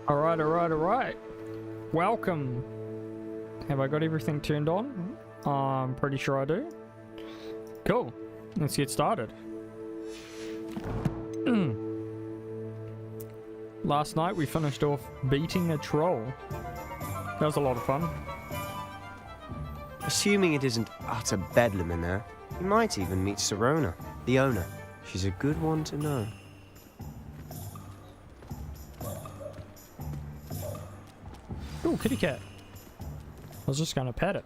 Alright, alright, alright. Welcome. Have I got everything turned on? I'm pretty sure I do. Cool. Let's get started. Last night we finished off beating a troll. That was a lot of fun. Assuming it isn't utter bedlam in there, you might even meet Sirona, the owner. She's a good one to know. Ooh, kitty cat. I was just gonna pet it.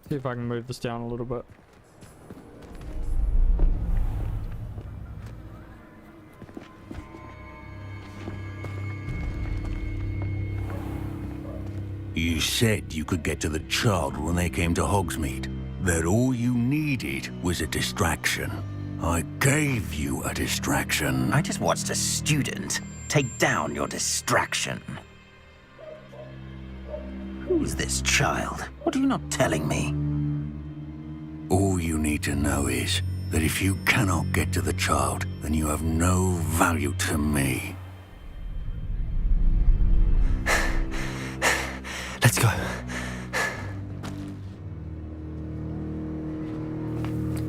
See if I can move this down a little bit. You said you could get to the child when they came to Hogsmeade. That all you needed was a distraction. I gave you a distraction. I just watched a student take down your distraction. Who's this child? What are you not telling me? All you need to know is that if you cannot get to the child, then you have no value to me. Let's go.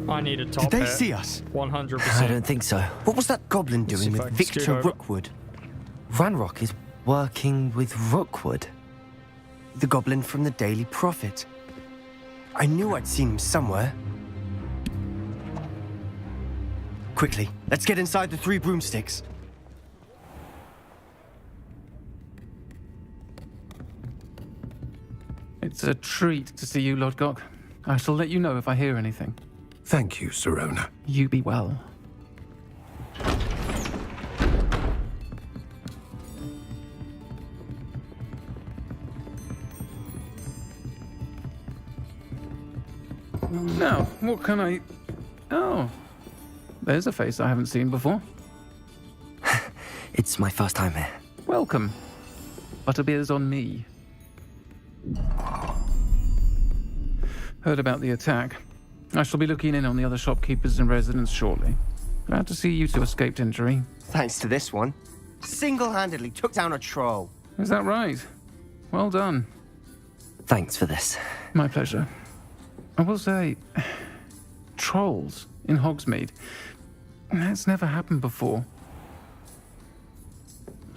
I need a top Did they hat. see us? 100%. I don't think so. What was that goblin Let's see doing if I with can scoot Victor over. Rookwood? Ranrock is working with Rookwood. The goblin from the Daily Prophet. I knew I'd seen him somewhere. Quickly, let's get inside the 3 broomsticks. It's a treat to see you, Lodgok. I shall let you know if I hear anything. Thank you, Sirona. You be well. Now, what can I... Oh, there's a face I haven't seen before. It's my first time here. Welcome. Butterbeer's on me. Heard about the attack. I shall be looking in on the other shopkeepers and residents shortly. Glad to see you two escaped injury. Thanks to this one. Single-handedly took down a troll. Is that right? Well done. Thanks for this. My pleasure. I will say, trolls in Hogsmeade. That's never happened before.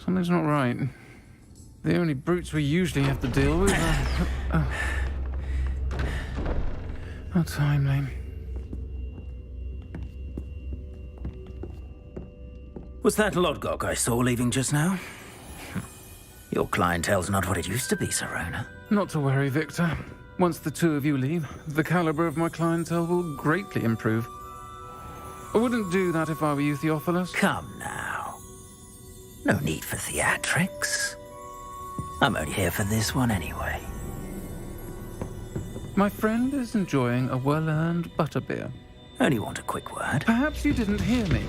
Something's not right. The only brutes we usually have to deal with are... How timely. Was that Lodgok I saw leaving just now? Your clientele's not what it used to be, Sirona. Not to worry, Victor. Once the two of you leave, the caliber of my clientele will greatly improve. I wouldn't do that if I were you, Theophilus. Come now. No need for theatrics. I'm only here for this one anyway. My friend is enjoying a well-earned butterbeer. Only want a quick word. Perhaps you didn't hear me.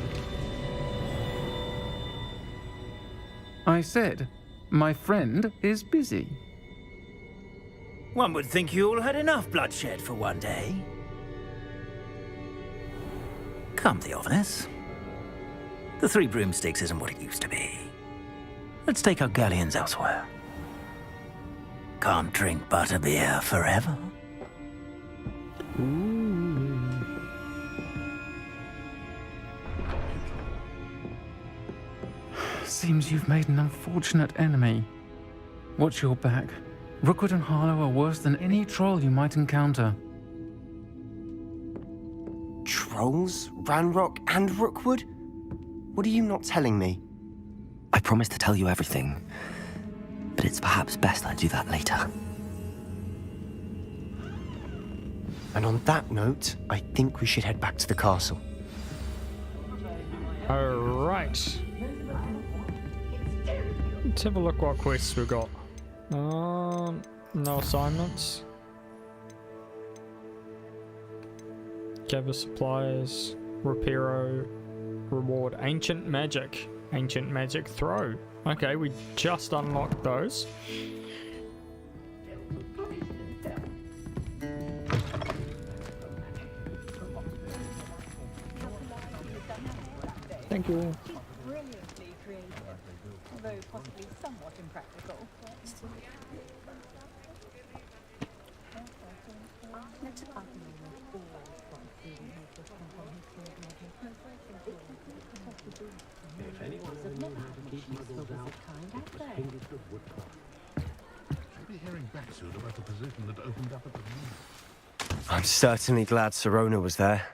I said, my friend is busy. One would think you all had enough bloodshed for one day. Come, Theophilus. The 3 broomsticks isn't what it used to be. Let's take our galleons elsewhere. Can't drink butterbeer forever. Seems you've made an unfortunate enemy. Watch your back. Rookwood and Harlow are worse than any troll you might encounter. Trolls? Ranrock and Rookwood? What are you not telling me? I promise to tell you everything, but it's perhaps best I do that later. And on that note, I think we should head back to the castle. Alright. Let's have a look what quests we got. No assignments. Gather supplies. Reparo. Reward. Ancient magic. Ancient magic throw. Okay, we just unlocked those. Thank you. Brilliantly creative, although somewhat impractical. Should be hearing back soon about the position that opened up at the moment. I'm certainly glad Sirona was there.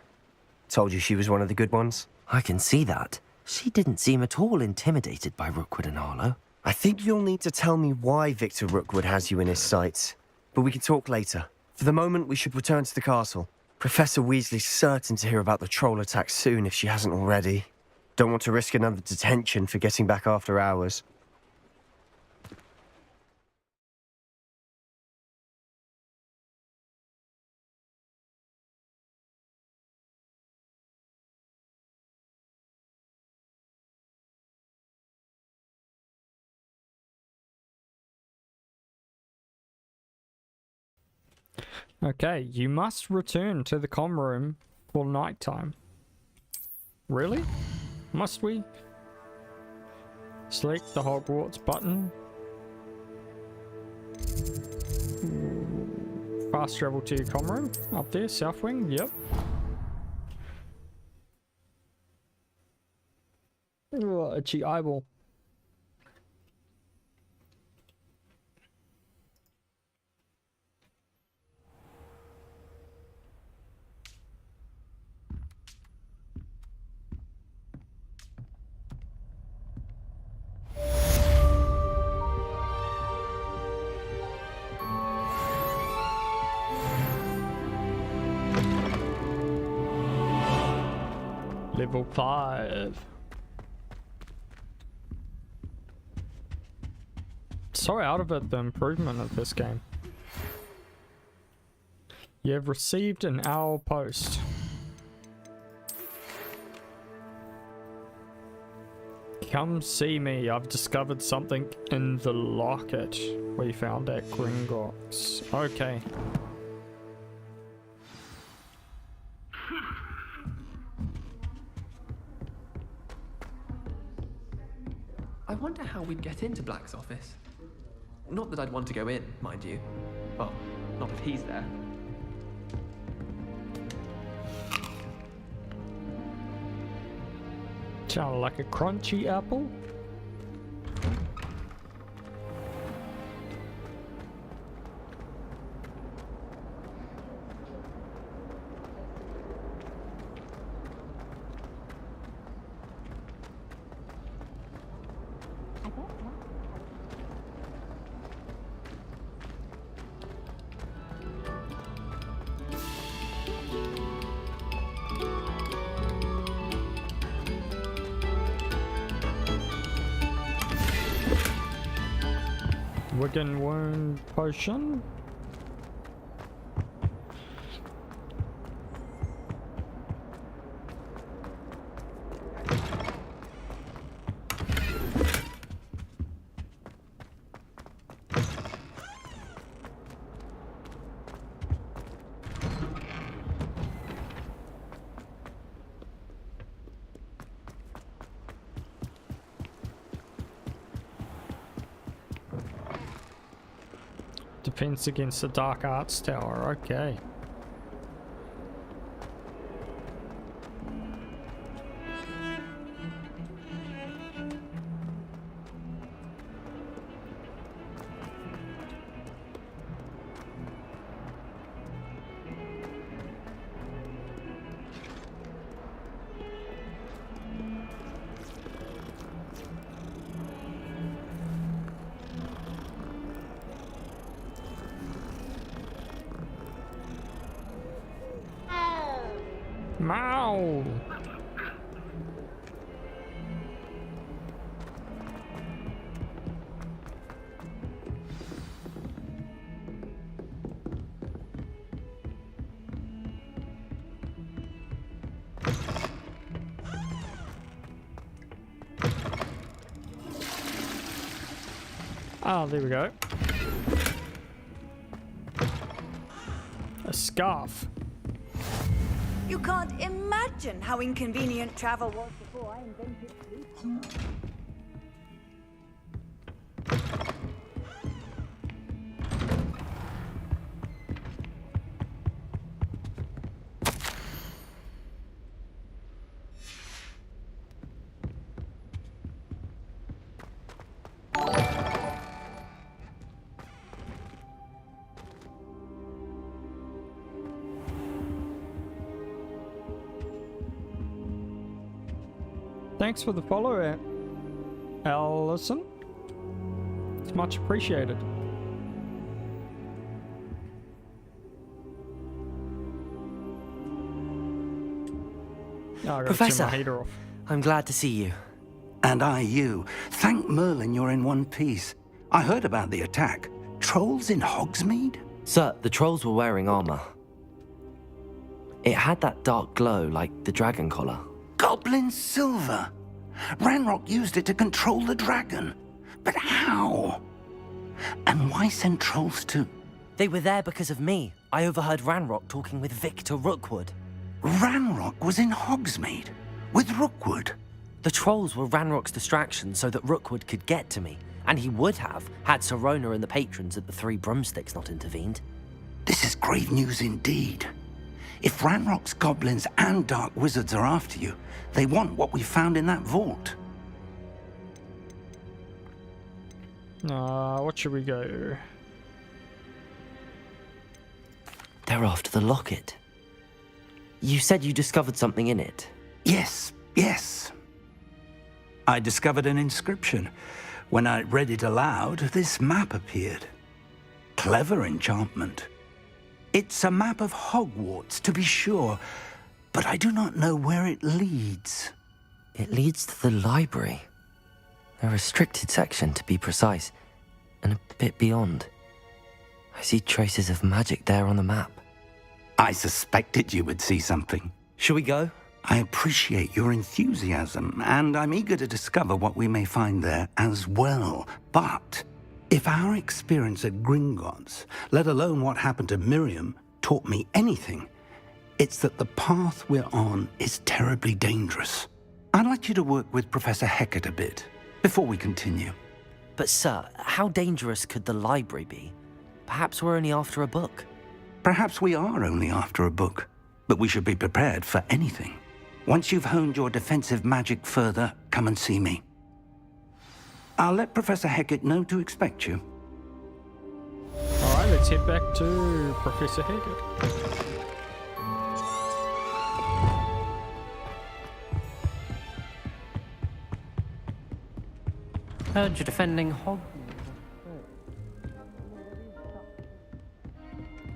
Told you she was one of the good ones. I can see that. She didn't seem at all intimidated by Rookwood and Harlow. I think you'll need to tell me why Victor Rookwood has you in his sights. But we can talk later. For the moment, we should return to the castle. Professor Weasley's certain to hear about the troll attack soon if she hasn't already. Don't want to risk another detention for getting back after hours. Okay, you must return to the comm room for nighttime. Really? Must we? Select the Hogwarts button. Fast travel to your comm room. Up there, south wing, yep. Ugh, itchy eyeball. Level 5. So out of it, the improvement of this game. You have received an owl post. Come see me, I've discovered something in the locket we found at Gringotts. Okay. I wonder how we'd get into Black's office. Not that I'd want to go in, mind you. Well, not if he's there. Sound like a crunchy apple? Wigan wound potion. Defense against the Dark Arts Tower, okay. Mow! Oh, there we go. A scarf. You can't imagine how inconvenient travel was before I invented sleep. Thanks for the follow, Allison. It's much appreciated. Oh, I gotta Professor. turn my heater off. I'm glad to see you. And I you. Thank Merlin you're in one piece. I heard about the attack. Trolls in Hogsmeade? Sir, the trolls were wearing armor. It had that dark glow like the dragon collar. Goblin silver. Ranrock used it to control the dragon. But how? And why send trolls to... They were there because of me. I overheard Ranrock talking with Victor Rookwood. Ranrock was in Hogsmeade with Rookwood. The trolls were Ranrock's distraction so that Rookwood could get to me, and he would have had Serona and the patrons at the Three Broomsticks not intervened. This is grave news indeed. If Ranrock's goblins and dark wizards are after you, they want what we found in that vault. What should we go? They're after the locket. You said you discovered something in it. Yes. I discovered an inscription. When I read it aloud, this map appeared. Clever enchantment. It's a map of Hogwarts, to be sure, but I do not know where it leads. It leads to the library. A restricted section, to be precise, and a bit beyond. I see traces of magic there on the map. I suspected you would see something. Shall we go? I appreciate your enthusiasm, and I'm eager to discover what we may find there as well. But if our experience at Gringotts, let alone what happened to Miriam, taught me anything, it's that the path we're on is terribly dangerous. I'd like you to work with Professor Hecat a bit before we continue. But sir, how dangerous could the library be? Perhaps we're only after a book. Perhaps we are only after a book, but we should be prepared for anything. Once you've honed your defensive magic further, come and see me. I'll let Professor Hecat know to expect you. Alright, let's head back to Professor Hecat. Heard you're defending Hogwarts.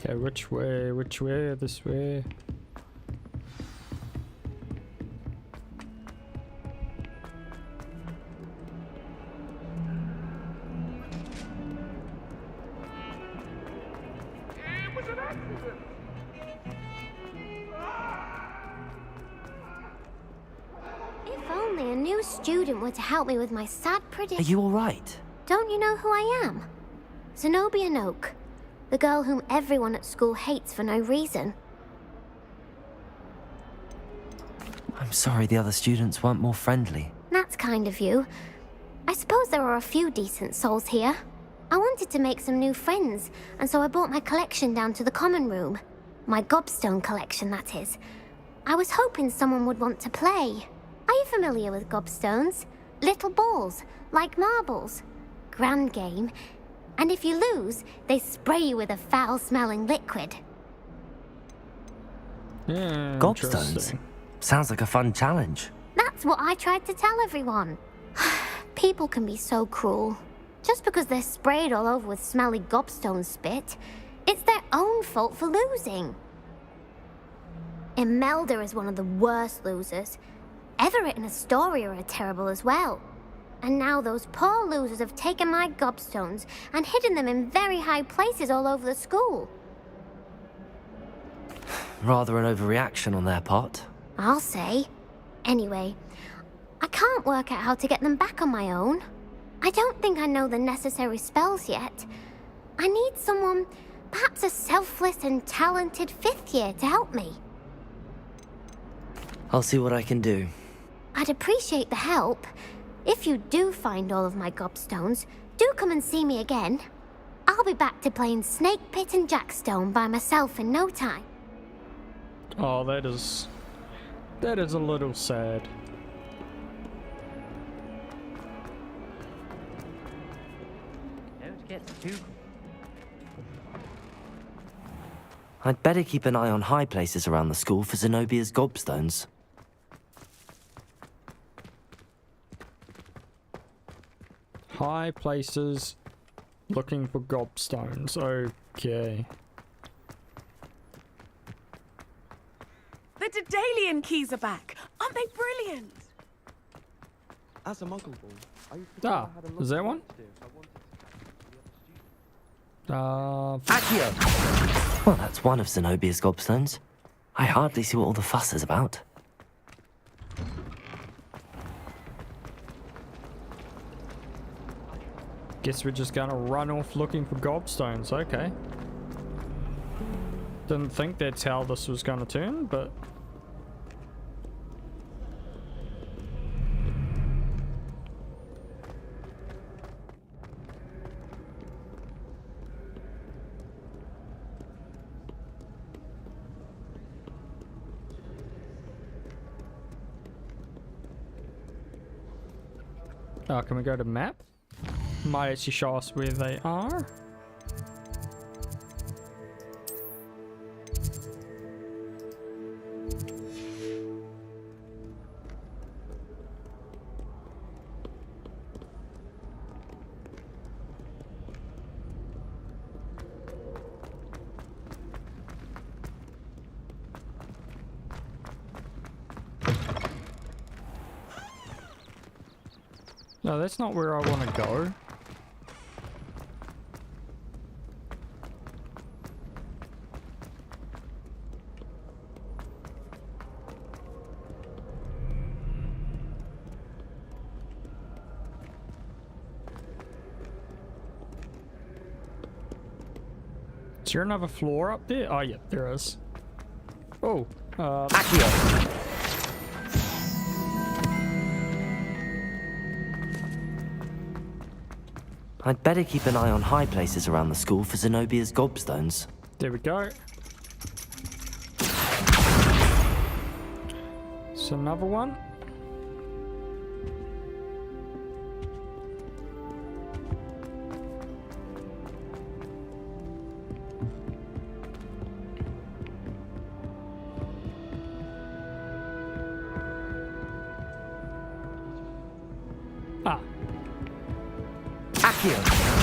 Okay, which way, this way? If only a new student were to help me with my sad Are prediction. you alright? Don't you know who I am? Zenobia Noak, the girl whom everyone at school hates for no reason. I'm sorry the other students weren't more friendly. That's kind of you. I suppose there are a few decent souls here. I wanted to make some new friends, and so I brought my collection down to the common room. My gobstone collection, that is. I was hoping someone would want to play. Are you familiar with gobstones? Little balls, like marbles. Grand game. And if you lose, they spray you with a foul-smelling liquid. Yeah, Gobstones? interesting. Sounds like a fun challenge. That's what I tried to tell everyone. People can be so cruel. Just because they're sprayed all over with smelly gobstone spit, it's their own fault for losing. Imelda is one of the worst losers. Everett and Astoria are terrible as well. And now those poor losers have taken my gobstones and hidden them in very high places all over the school. Rather an overreaction on their part. I'll say. Anyway, I can't work out how to get them back on my own. I don't think I know the necessary spells yet. I need someone, perhaps a selfless and talented fifth year to help me. I'll see what I can do. I'd appreciate the help. If you do find all of my gobstones, do come and see me again. I'll be back to playing Snake Pit and Jackstone by myself in no time. Oh, that is a little sad. Don't get too... I'd better keep an eye on high places around the school for Zenobia's gobstones. high places looking for gobstones. Okay. The Daedalian keys are back. Aren't they brilliant? As a muggle ball, I used to Ah, is that one? Accio! Well, that's one of Zenobia's gobstones. I hardly see what all the fuss is about. Guess we're just gonna run off looking for gobstones. Okay. Didn't think that's how this was gonna turn, but... Oh, can we go to map? Might actually show us where they are. No, that's not where I want to go. Is there another floor up there? Oh, yeah, there is. Oh, Accio! I'd better keep an eye on high places around the school for Zenobia's gobstones. there we go. It's another one. Ah. Accio!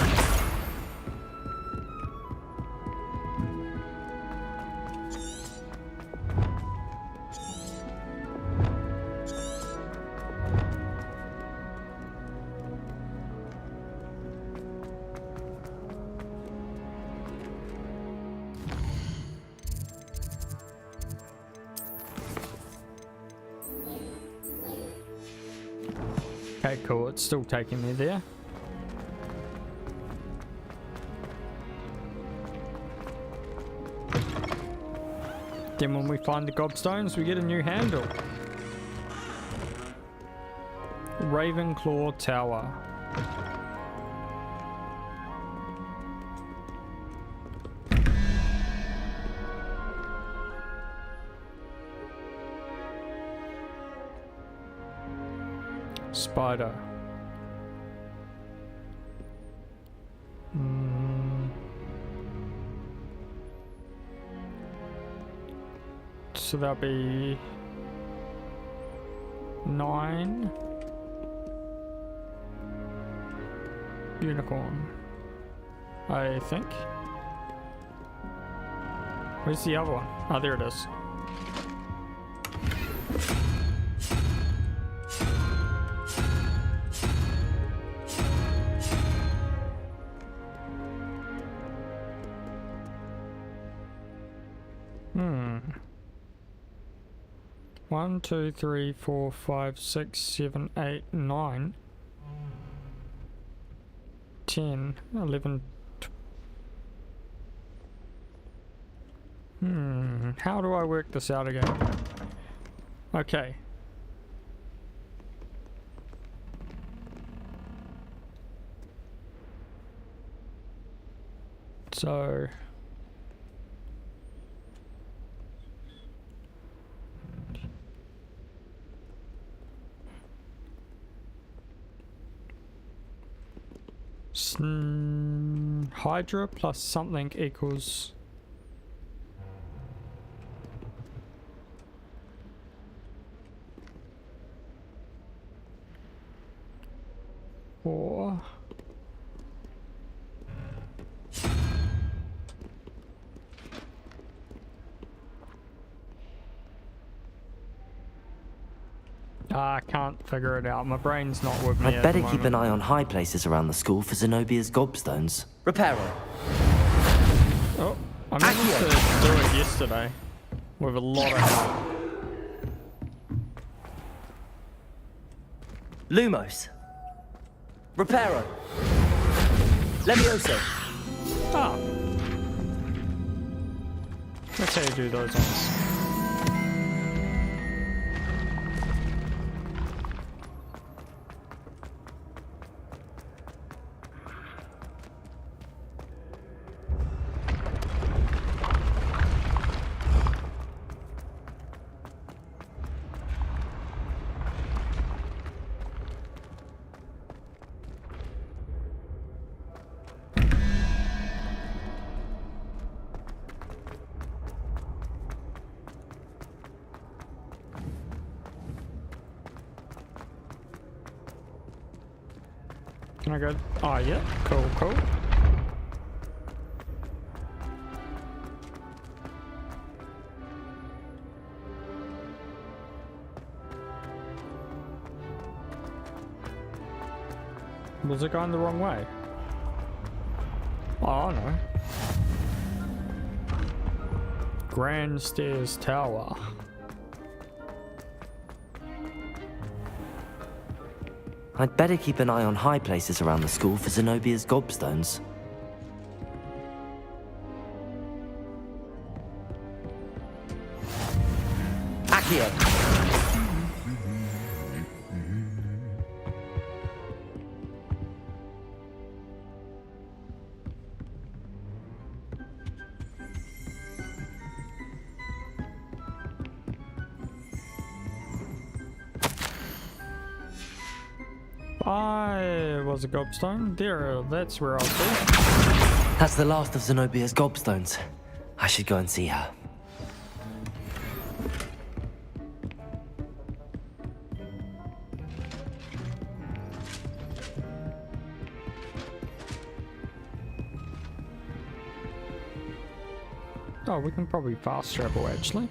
Okay, cool. It's still taking me there. Then when we find the gobstones, we get a new handle. Ravenclaw Tower. Spider. So that'll be 9. Unicorn, I think. Where's the other one? Oh, there it is. One, 2, 3, 4, 5, 6, 7, 8, 9, 10, 11. How do I work this out again? Okay. So Hydra plus something equals 4. I can't figure it out. My brain's not with me. I'd at better the keep an moment. eye on high places around the school for Zenobia's gobstones. Reparo. Oh, I meant to do it yesterday with a lot of help. Lumos. Reparo. Levioso. Ah. That's how you do those ones. Can I go? Oh, yeah. Cool, cool. Was it going the wrong way? Oh, no. Grand Stairs Tower. I'd better keep an eye on high places around the school for Zenobia's gobstones. Accio. I was a gobstone. There, that's where I'll be. That's the last of Zenobia's gobstones. I should go and see her. Oh, we can probably fast travel actually.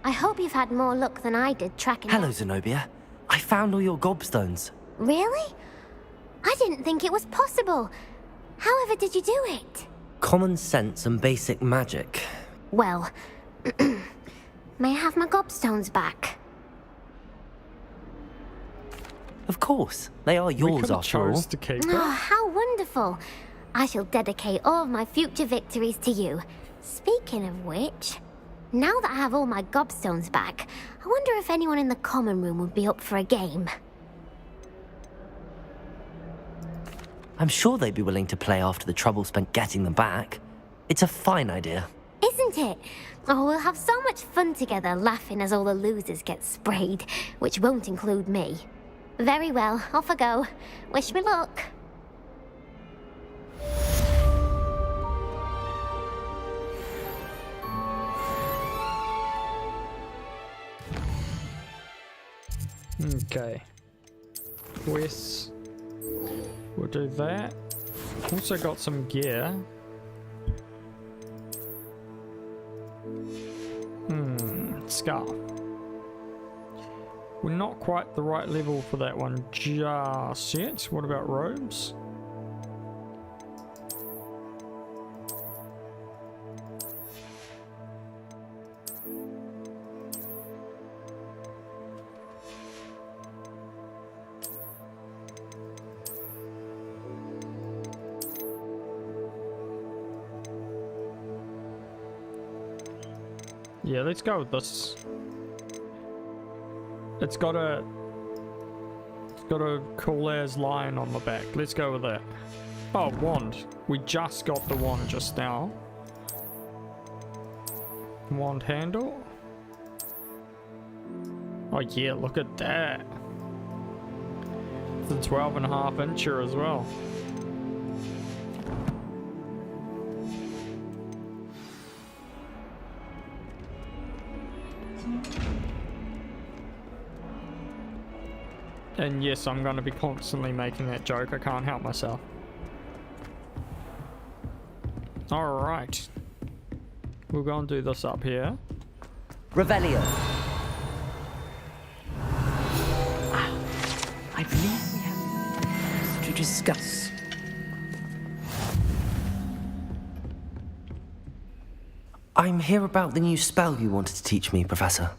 I hope you've had more luck than I did tracking Hello, down- Zenobia. I found all your gobstones. Really? I didn't think it was possible. However did you do it? Common sense and basic magic. Well, may I have my gobstones back? Of course. They are We yours could have after all. chose to keep it. Oh, how wonderful. I shall dedicate all of my future victories to you. Speaking of which, now that I have all my gobstones back, I wonder if anyone in the common room would be up for a game. I'm sure they'd be willing to play after the trouble spent getting them back. It's a fine idea. Isn't it? Oh, we'll have so much fun together laughing as all the losers get sprayed, which won't include me. Very well, off I go. Wish me luck. Okay. Quests. We'll do that. Also got some gear. Scarf. We're not quite the right level for that one just yet. What about robes? Yeah, let's go with this. It's got a cool as lion on the back. Let's go with that. Oh, wand. We just got the wand just now. Wand handle. Oh yeah, look at that. The 12.5-incher as well. And yes, I'm going to be constantly making that joke. I can't help myself. Alright. We'll go and do this up here. Revelio. I believe we have to discuss. I'm here about the new spell you wanted to teach me, Professor.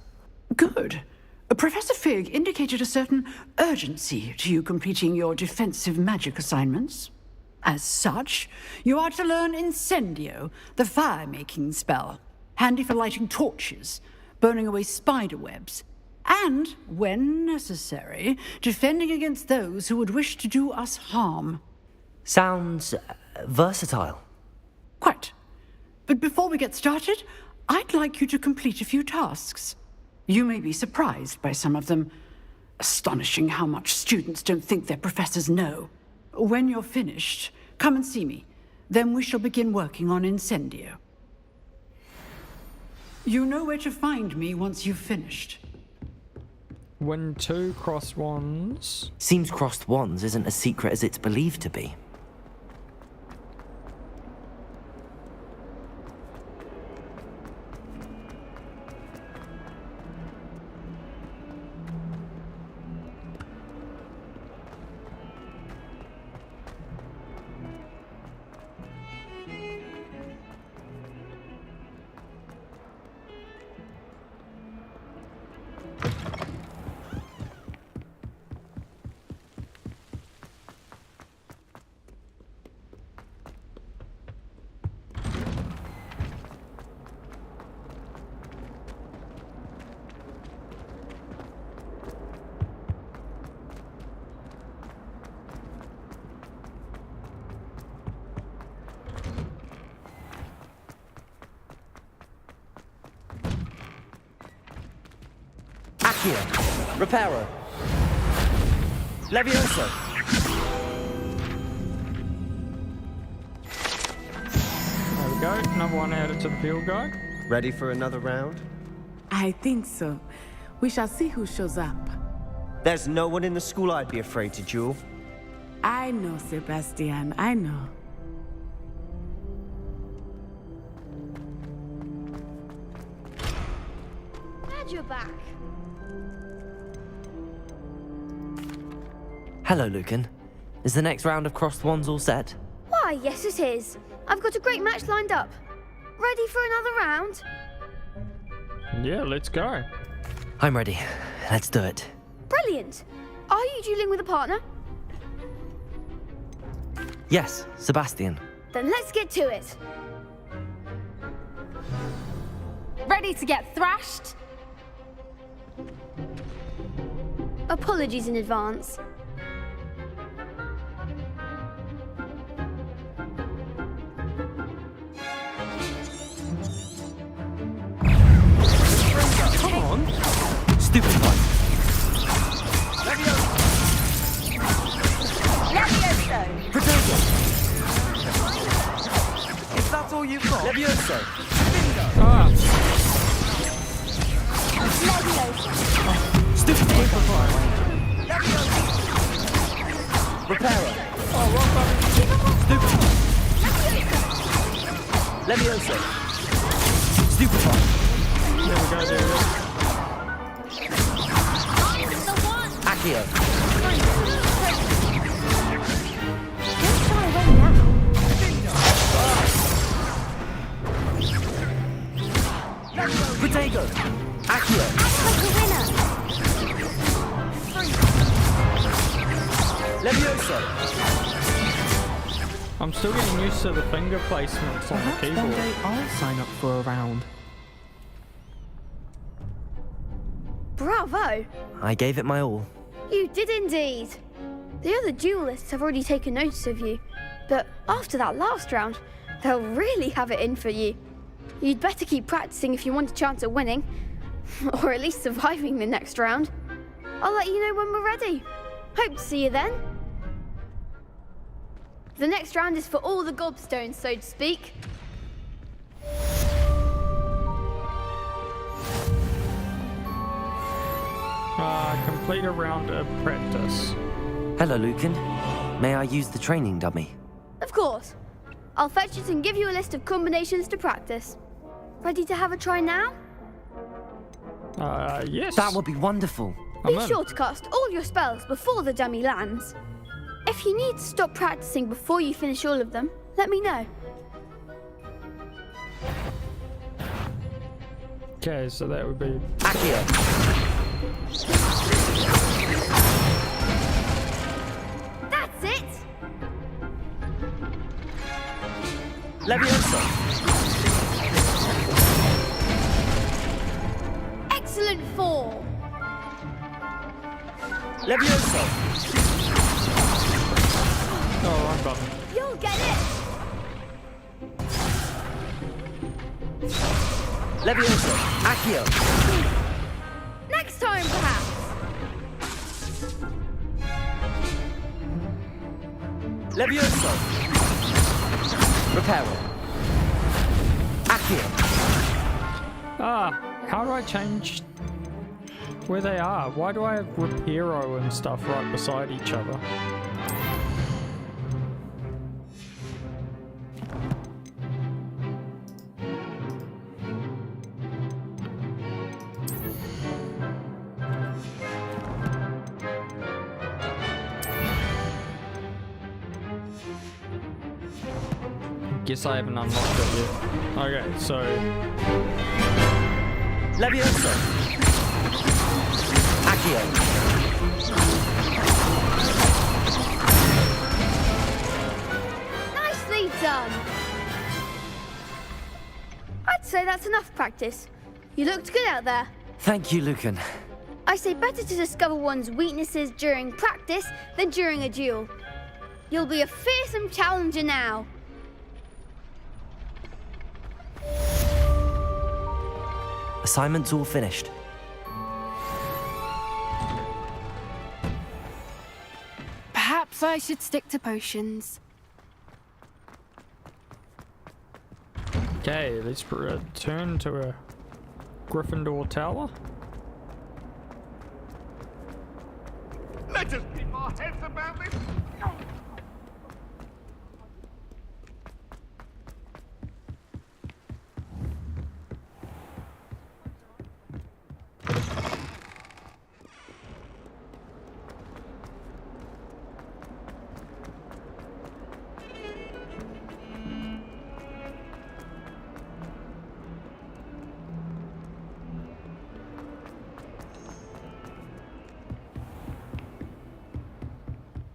Good. Professor Fig indicated a certain urgency to you completing your defensive magic assignments. As such, you are to learn Incendio, the fire-making spell, handy for lighting torches, burning away spider webs, and, when necessary, defending against those who would wish to do us harm. Sounds versatile. Quite. But before we get started, I'd like you to complete a few tasks. You may be surprised by some of them. Astonishing how much students don't think their professors know. When you're finished, come and see me. Then we shall begin working on Incendio. You know where to find me once you've finished. Win 2 crossed wands. Seems crossed wands isn't as secret as it's believed to be. Reparo. Levioso. There we go. Another one added to the field guide. Ready for another round? I think so. We shall see who shows up. There's no one in the school I'd be afraid to duel. I know, Sebastian. I know. Glad you're back. Hello, Lucan. Is the next round of crossed wands all set? Why, yes it is. I've got a great match lined up. Ready for another round? Yeah, let's go. I'm ready. Let's do it. Brilliant. Are you dueling with a partner? Yes, Sebastian. Then let's get to it. Ready to get thrashed? Apologies in advance. Come on. Stupid one. Levioso! Protego. Is that all you've got? Levioso. Ah, Levioso! Stupid one. Reparo. oh, well done. Stupid one. Levioso. Stupid one. There we go, there we go. Accio. Don't shy away now. Protego. Accio. Act like a winner. Levioso. I'm still getting used to the finger placements on the Perhaps one keyboard. day I'll sign up for a round. Bravo. I gave it my all. You did indeed. The other duelists have already taken notice of you, but after that last round, they'll really have it in for you. You'd better keep practicing if you want a chance at winning, or at least surviving the next round. I'll let you know when we're ready. Hope to see you then. The next round is for all the gobstones, so to speak. Complete a round of practice. Hello, Lucan. May I use the training dummy? Of course. I'll fetch it and give you a list of combinations to practice. Ready to have a try now? Yes. That would be wonderful. Be sure to cast all your spells before the dummy lands. If you need to stop practicing before you finish all of them, let me know. Okay, so that would be... Accio. That's it! Leviosa. Excellent form! Leviosa. Oh, wrong button. You'll get it! Leviosa. Accio. Next time, perhaps! Leviosa. Reparo. Accio. How do I change where they are? Why do I have Reparo and stuff right beside each other? Guess I haven't unlocked it yet. Okay, so... Leviosa. Accio. Nicely done! I'd say that's enough practice. You looked good out there. Thank you, Lucan. I say better to discover one's weaknesses during practice than during a duel. You'll be a fearsome challenger now. Assignment's all finished. Perhaps I should stick to potions. Okay, let's return to a Gryffindor tower. Let us keep our heads about this.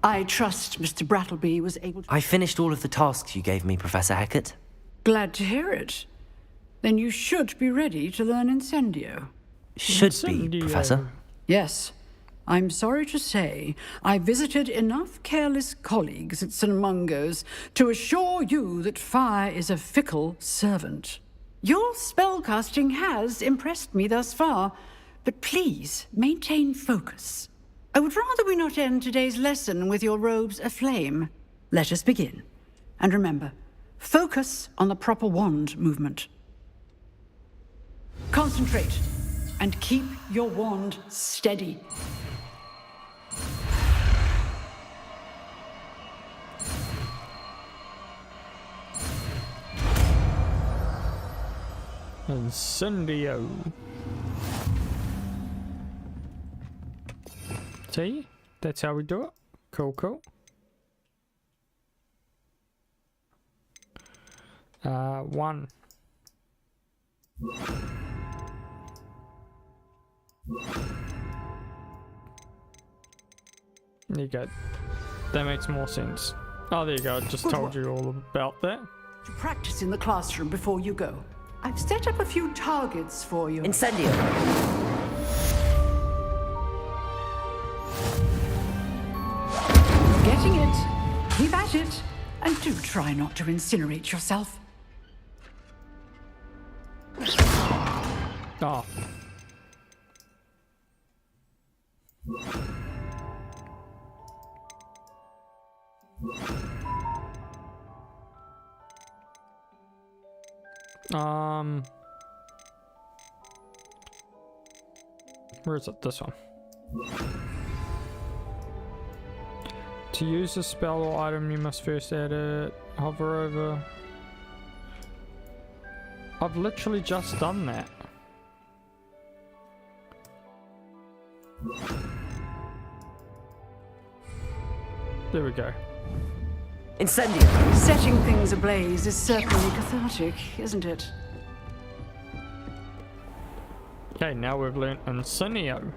I trust Mr. Brattleby was able to... I finished all of the tasks you gave me, Professor Hackett. Glad to hear it. Then you should be ready to learn Incendio. Should be, Professor. Yes. I'm sorry to say, I visited enough careless colleagues at St. Mungo's to assure you that fire is a fickle servant. Your spellcasting has impressed me thus far, but please maintain focus. I would rather we not end today's lesson with your robes aflame. Let us begin. And remember, focus on the proper wand movement. Concentrate, and keep your wand steady. Incendio. See? That's how we do it. Cool, cool. One. There you go. That makes more sense. Oh, there you go. I just told you all about that. To practice in the classroom before you go. I've set up a few targets for you. Incendio. Getting it. Keep at it. And do try not to incinerate yourself. Oh. Where is it? This one. To use a spell or item, you must first add it. Hover over. I've literally just done that. There we go. Incendio! Setting things ablaze is certainly cathartic, isn't it? Okay, now we've learnt Incendio.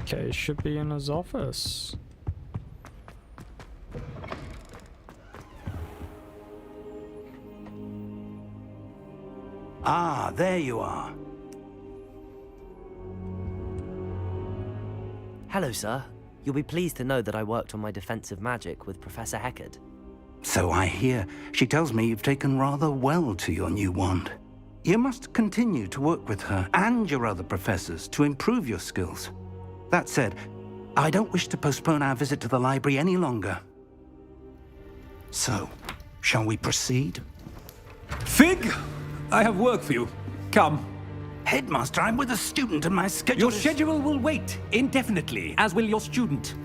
Okay, should be in his office. Ah, there you are. Hello, sir. You'll be pleased to know that I worked on my defensive magic with Professor Heckard. So I hear. She tells me you've taken rather well to your new wand. You must continue to work with her and your other professors to improve your skills. That said, I don't wish to postpone our visit to the library any longer. So, shall we proceed? Fig! I have work for you. Come. Headmaster, I'm with a student and my schedule Your is... schedule will wait indefinitely, as will your student.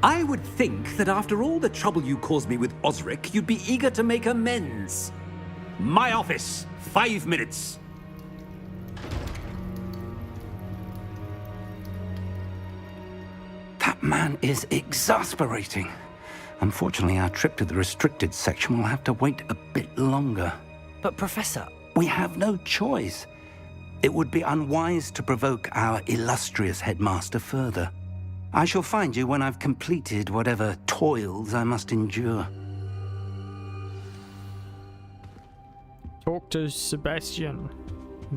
I would think that after all the trouble you caused me with Osric, you'd be eager to make amends. My office, 5 minutes. That man is exasperating. Unfortunately, our trip to the restricted section will have to wait a bit longer. But Professor... We have no choice. It would be unwise to provoke our illustrious headmaster further. I shall find you when I've completed whatever toils I must endure. Talk to Sebastian.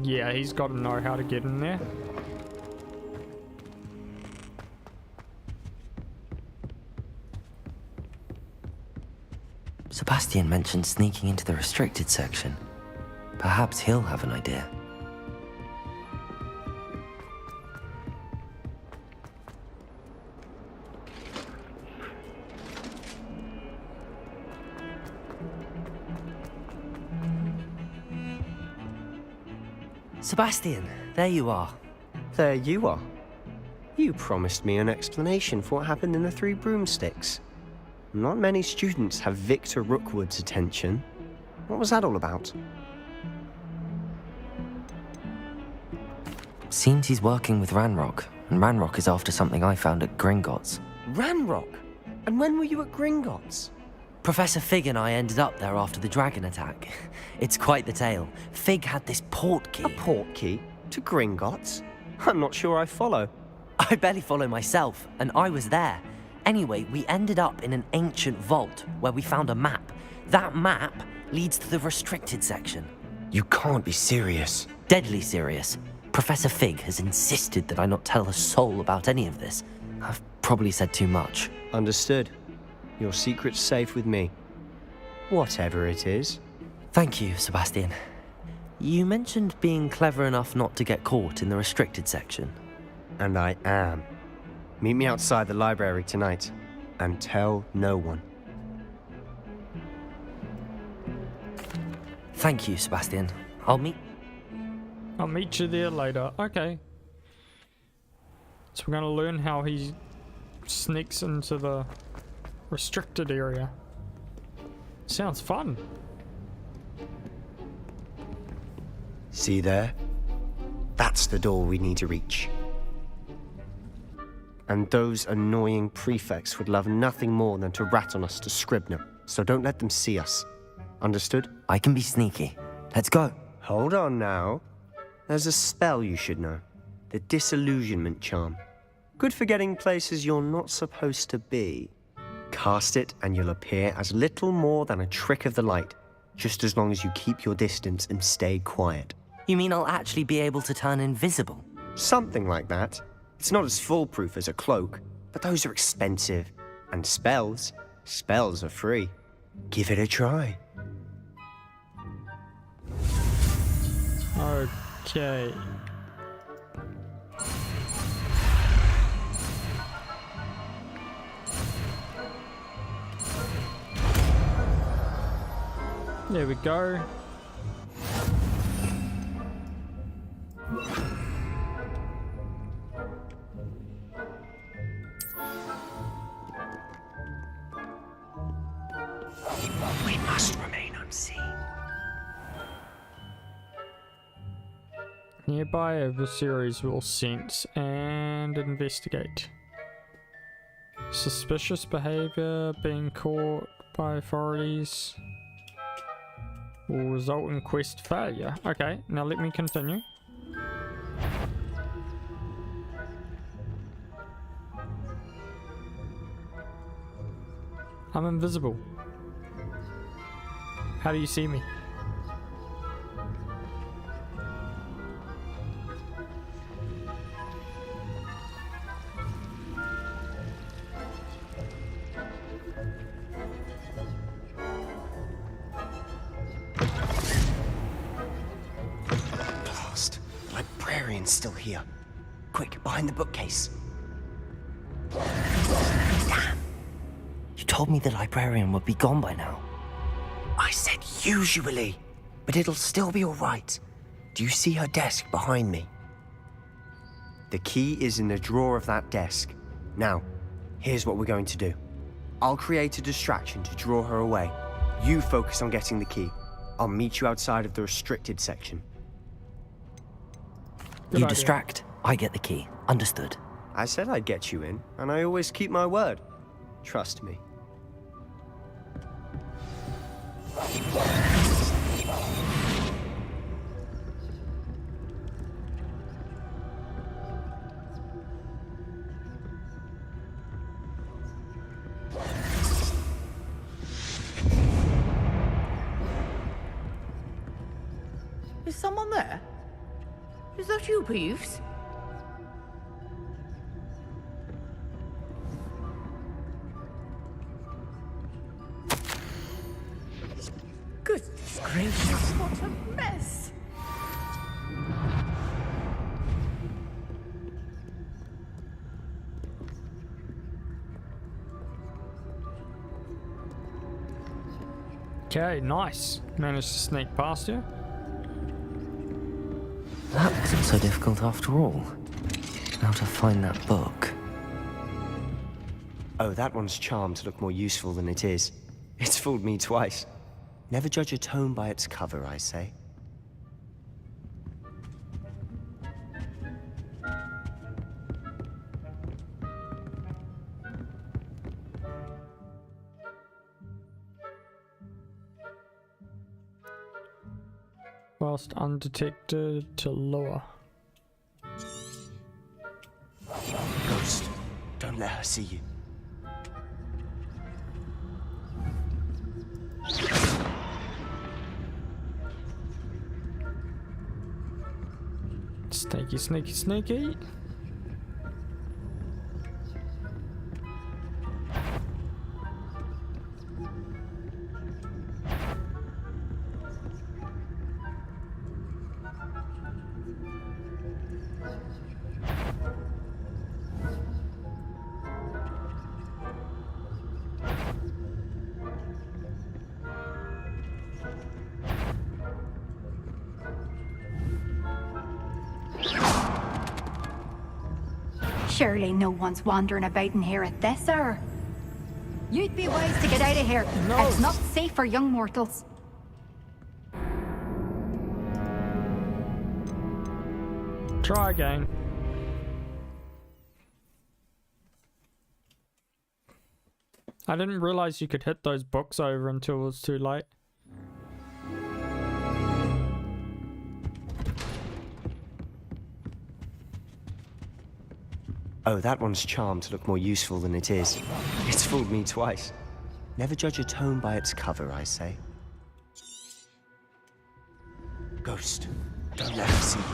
Yeah, he's got to know how to get in there. Sebastian mentioned sneaking into the restricted section. Perhaps he'll have an idea. Sebastian, there you are. There you are. You promised me an explanation for what happened in the Three Broomsticks. Not many students have Victor Rookwood's attention. What was that all about? Seems he's working with Ranrock, and Ranrock is after something I found at Gringotts. Ranrock? And when were you at Gringotts? Professor Fig and I ended up there after the dragon attack. It's quite the tale. Fig had this port key. A port key? To Gringotts? I'm not sure I follow. I barely follow myself, and I was there. Anyway, we ended up in an ancient vault where we found a map. That map leads to the restricted section. You can't be serious. Deadly serious. Professor Fig has insisted that I not tell a soul about any of this. I've probably said too much. Understood. Your secret's safe with me. Whatever it is. Thank you, Sebastian. You mentioned being clever enough not to get caught in the restricted section. And I am. Meet me outside the library tonight, and tell no one. Thank you, Sebastian. I'll meet you there later. Okay. So we're gonna learn how he sneaks into the restricted area. Sounds fun. See there? That's the door we need to reach. And those annoying prefects would love nothing more than to rat on us to Scribner, so don't let them see us. Understood? I can be sneaky. Let's go. Hold on now. There's a spell you should know. The Disillusionment Charm. Good for getting places you're not supposed to be. Cast it and you'll appear as little more than a trick of the light, just as long as you keep your distance and stay quiet. You mean I'll actually be able to turn invisible? Something like that. It's not as foolproof as a cloak, but those are expensive. And spells are free. Give it a try. Okay. There we go. We must remain unseen. Nearby adversaries will sense and investigate. Suspicious behavior being caught by authorities will result in quest failure. Okay, now let me continue. I'm invisible. How do you see me? Blast. The librarian's still here. Quick, behind the bookcase. Damn. You told me the librarian would be gone by now. I said usually, but it'll still be all right. Do you see her desk behind me? The key is in the drawer of that desk. Now, here's what we're going to do. I'll create a distraction to draw her away. You focus on getting the key. I'll meet you outside of the restricted section. You distract, I get the key. Understood. I said I'd get you in, and I always keep my word. Trust me. Is someone there? Is that you, Peeves? Goodness gracious, what a mess! Okay, nice. Managed to sneak past you. That wasn't so difficult after all. Now to find that book. Oh, that one's charmed to look more useful than it is. It's fooled me twice. Never judge a tome by its cover, I say. Whilst undetected to lower. Ghost, don't let her see you. Sneaky, sneaky, sneaky. Surely no one's wandering about in here at this hour. You'd be wise to get out of here. No. It's not safe for young mortals. Try again. I didn't realize you could hit those books over until it was too late. Oh, that one's charmed to look more useful than it is. It's fooled me twice. Never judge a tome by its cover, I say. Ghost, Don't let her see you.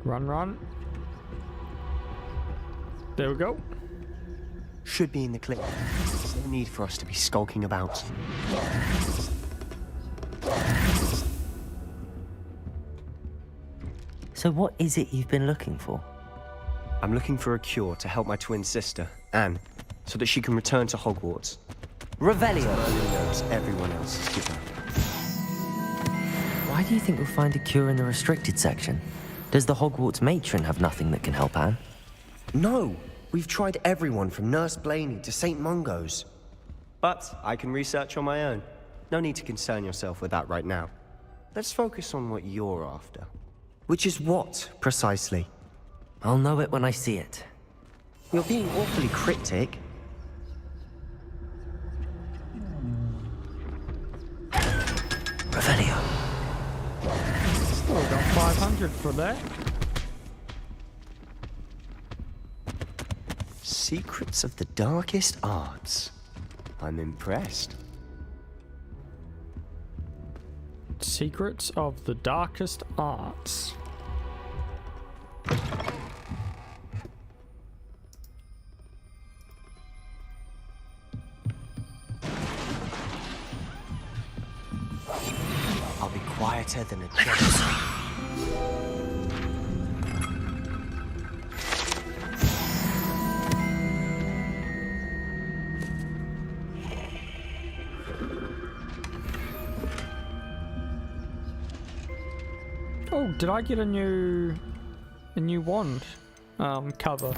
Run, run. There we go. Should be in the clip. There's no need for us to be skulking about. So what is it you've been looking for? I'm looking for a cure to help my twin sister, Anne, so that she can return to Hogwarts. Revelio! Merlin knows everyone else is given. Why do you think we'll find a cure in the restricted section? Does the Hogwarts matron have nothing that can help Anne? No! We've tried everyone from Nurse Blaney to St. Mungo's. But I can research on my own. No need to concern yourself with that right now. Let's focus on what you're after. Which is what, precisely? I'll know it when I see it. You're being awfully cryptic. Revelio. Oh, got 500 for that. Secrets of the darkest arts. I'm impressed. Secrets of the darkest arts. I'll be quieter than a jet. Oh, did I get a new wand cover?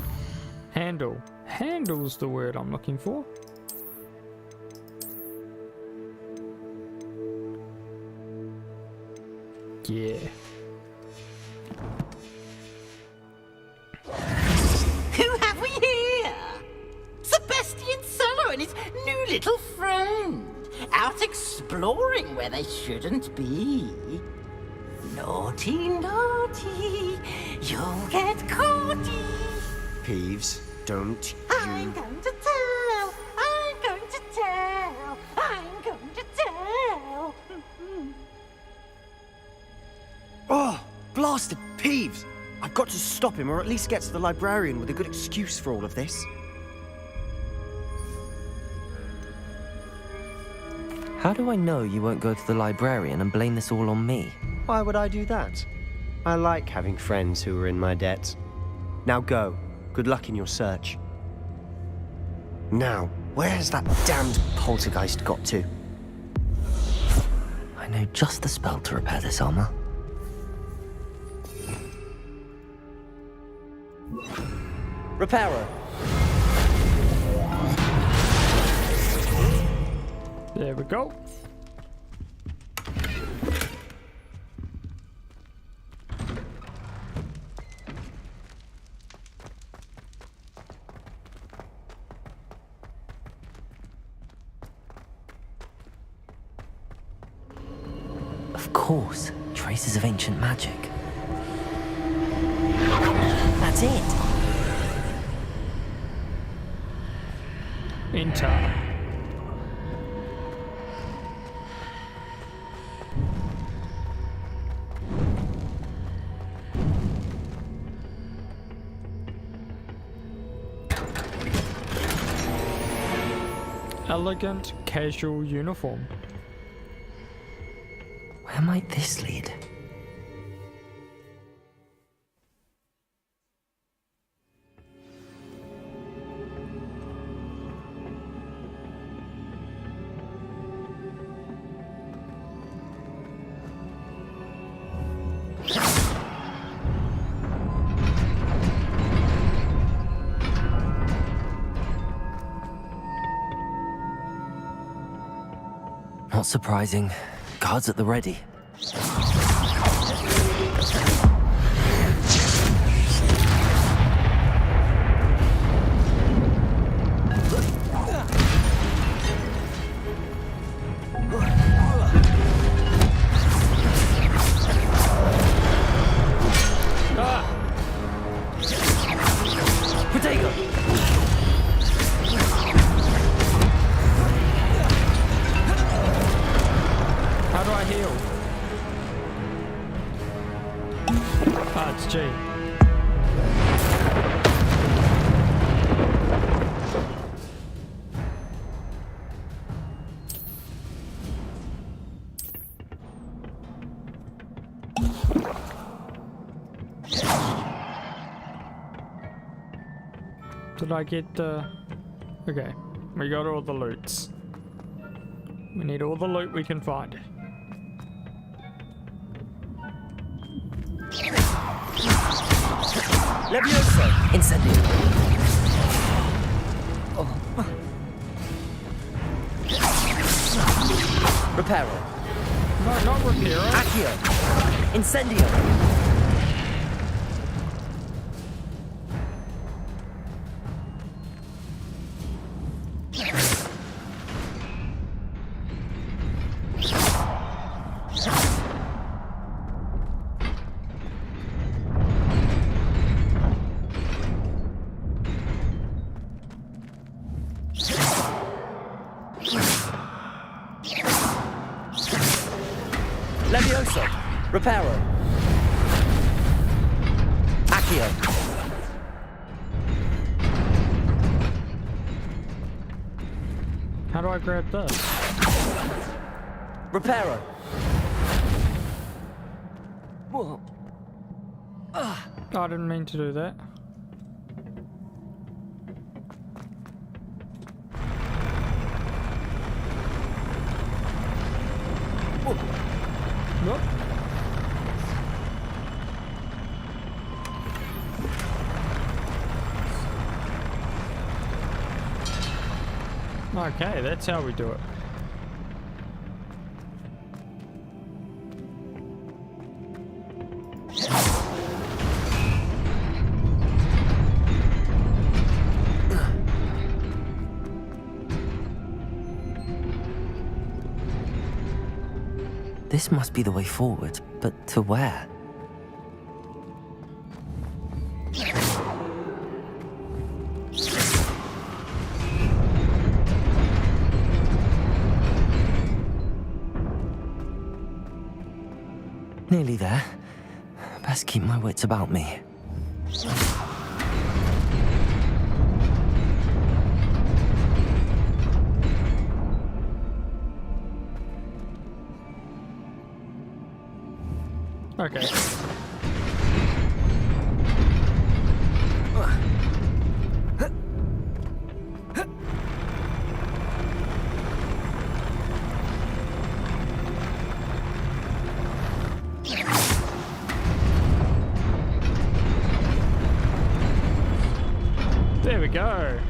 Handle. Handle's the word I'm looking for. Yeah. Who have we here? Sebastian Solo and his new little friend. Out exploring where they shouldn't be. Naughty, naughty, you'll get caughty. Peeves, don't I'm going to tell, I'm going to tell, I'm going to tell. Oh, blasted Peeves! I've got to stop him, or at least get to the librarian with a good excuse for all of this. How do I know you won't go to the librarian and blame this all on me? Why would I do that? I like having friends who are in my debt. Now go. Good luck in your search. Now, where has that damned poltergeist got to? I know just the spell to repair this armor. Reparo. There we go. Of course, traces of ancient magic. That's it. Enter. Elegant, casual uniform. Where might this lead? Not surprising. Guards at the ready. Ah, it's G. Did I get the... Okay, we got all the loots. We need all the loot we can find. Levioso! Incendio! Reparo! No, not Reparo! Accio! Incendio! Levioso! Reparo! Accio! How do I grab this? Reparo! I didn't mean to do that. Whoop. Okay, that's how we do it. This must be the way forward, but to where? Nearly there. Best keep my wits about me. Okay. There we go.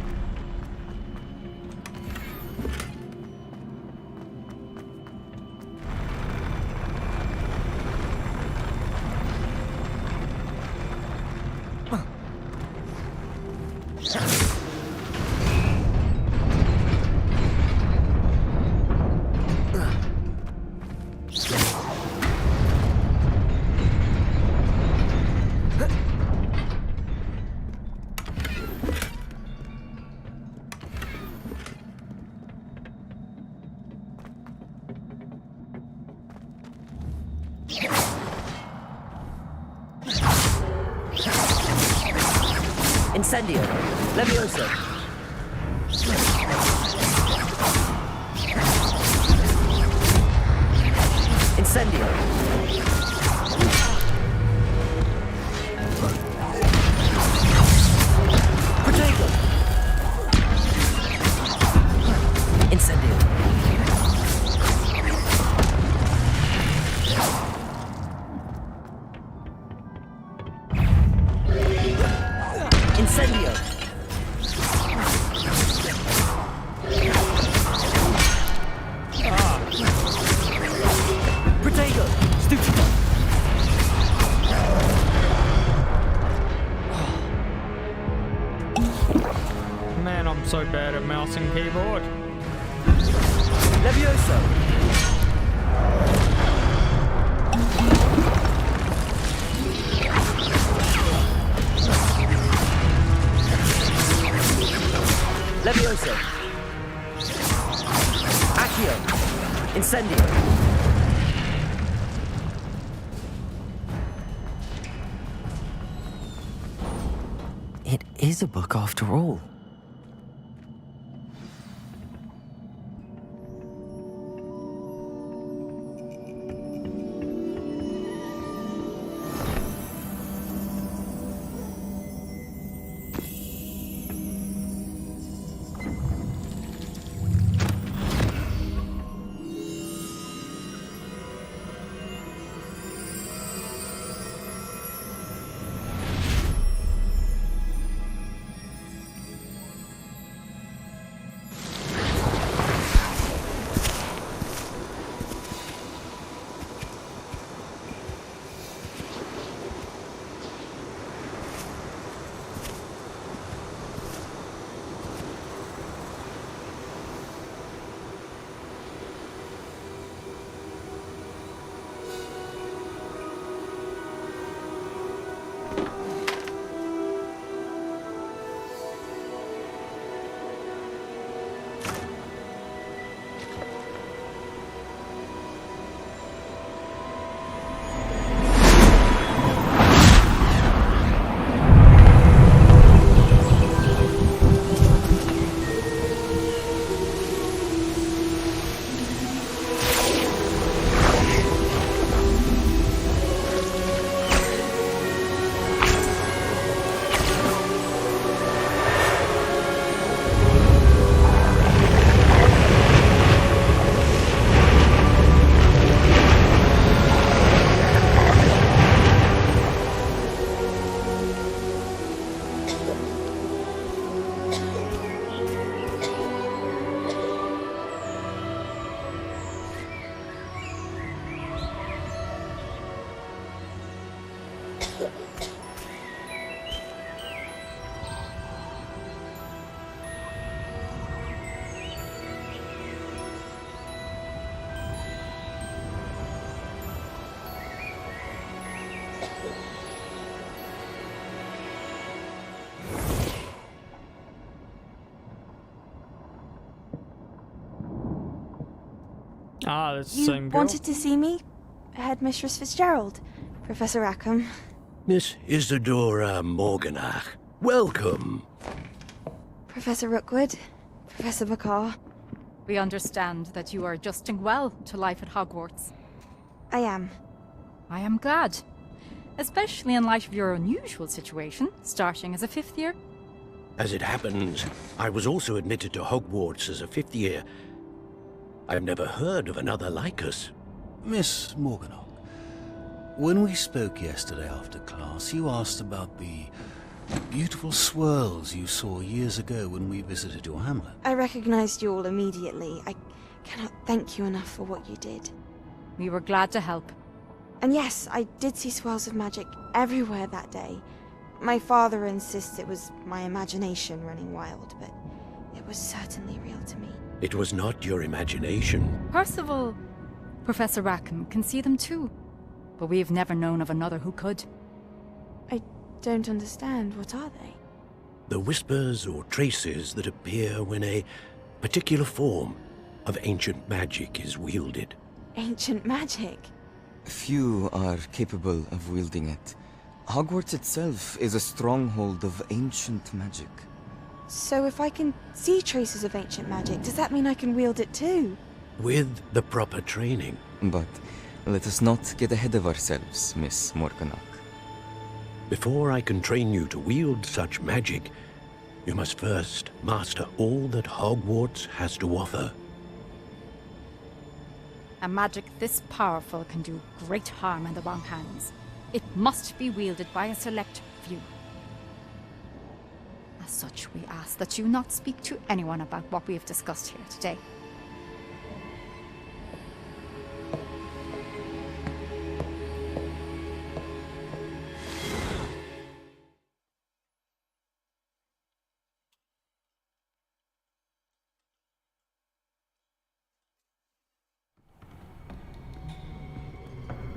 Incendio! Levioso! Incendio! Protego! Incendio! Incendio! Protego! Stupido! Man, I'm so bad at mouse and keyboard. Levioso! Levioso! Accio! Incendio! It is a book after all. Ah, that's the You same girl. wanted to see me? Headmistress Fitzgerald. Professor Rackham. Miss Isadora Morganach, welcome. Professor Rookwood. Professor Bakar. We understand that you are adjusting well to life at Hogwarts. I am. I am glad. Especially in light of your unusual situation, starting as a 5th year. As it happens, I was also admitted to Hogwarts as a 5th year. I've never heard of another like us. Miss Morganach, when we spoke yesterday after class, you asked about the beautiful swirls you saw years ago when we visited your hamlet. I recognized you all immediately. I cannot thank you enough for what you did. We were glad to help. And yes, I did see swirls of magic everywhere that day. My father insists it was my imagination running wild, but it was certainly real to me. It was not your imagination. Percival, Professor Rackham can see them too. But we've never known of another who could. I don't understand. What are they? The whispers or traces that appear when a particular form of ancient magic is wielded. Ancient magic? Few are capable of wielding it. Hogwarts itself is a stronghold of ancient magic. So if I can see traces of ancient magic, does that mean I can wield it too? With the proper training. But let us not get ahead of ourselves, Miss Morganach. Before I can train you to wield such magic, you must first master all that Hogwarts has to offer. A magic this powerful can do great harm in the wrong hands. It must be wielded by a select few. As such, we ask that you not speak to anyone about what we have discussed here today.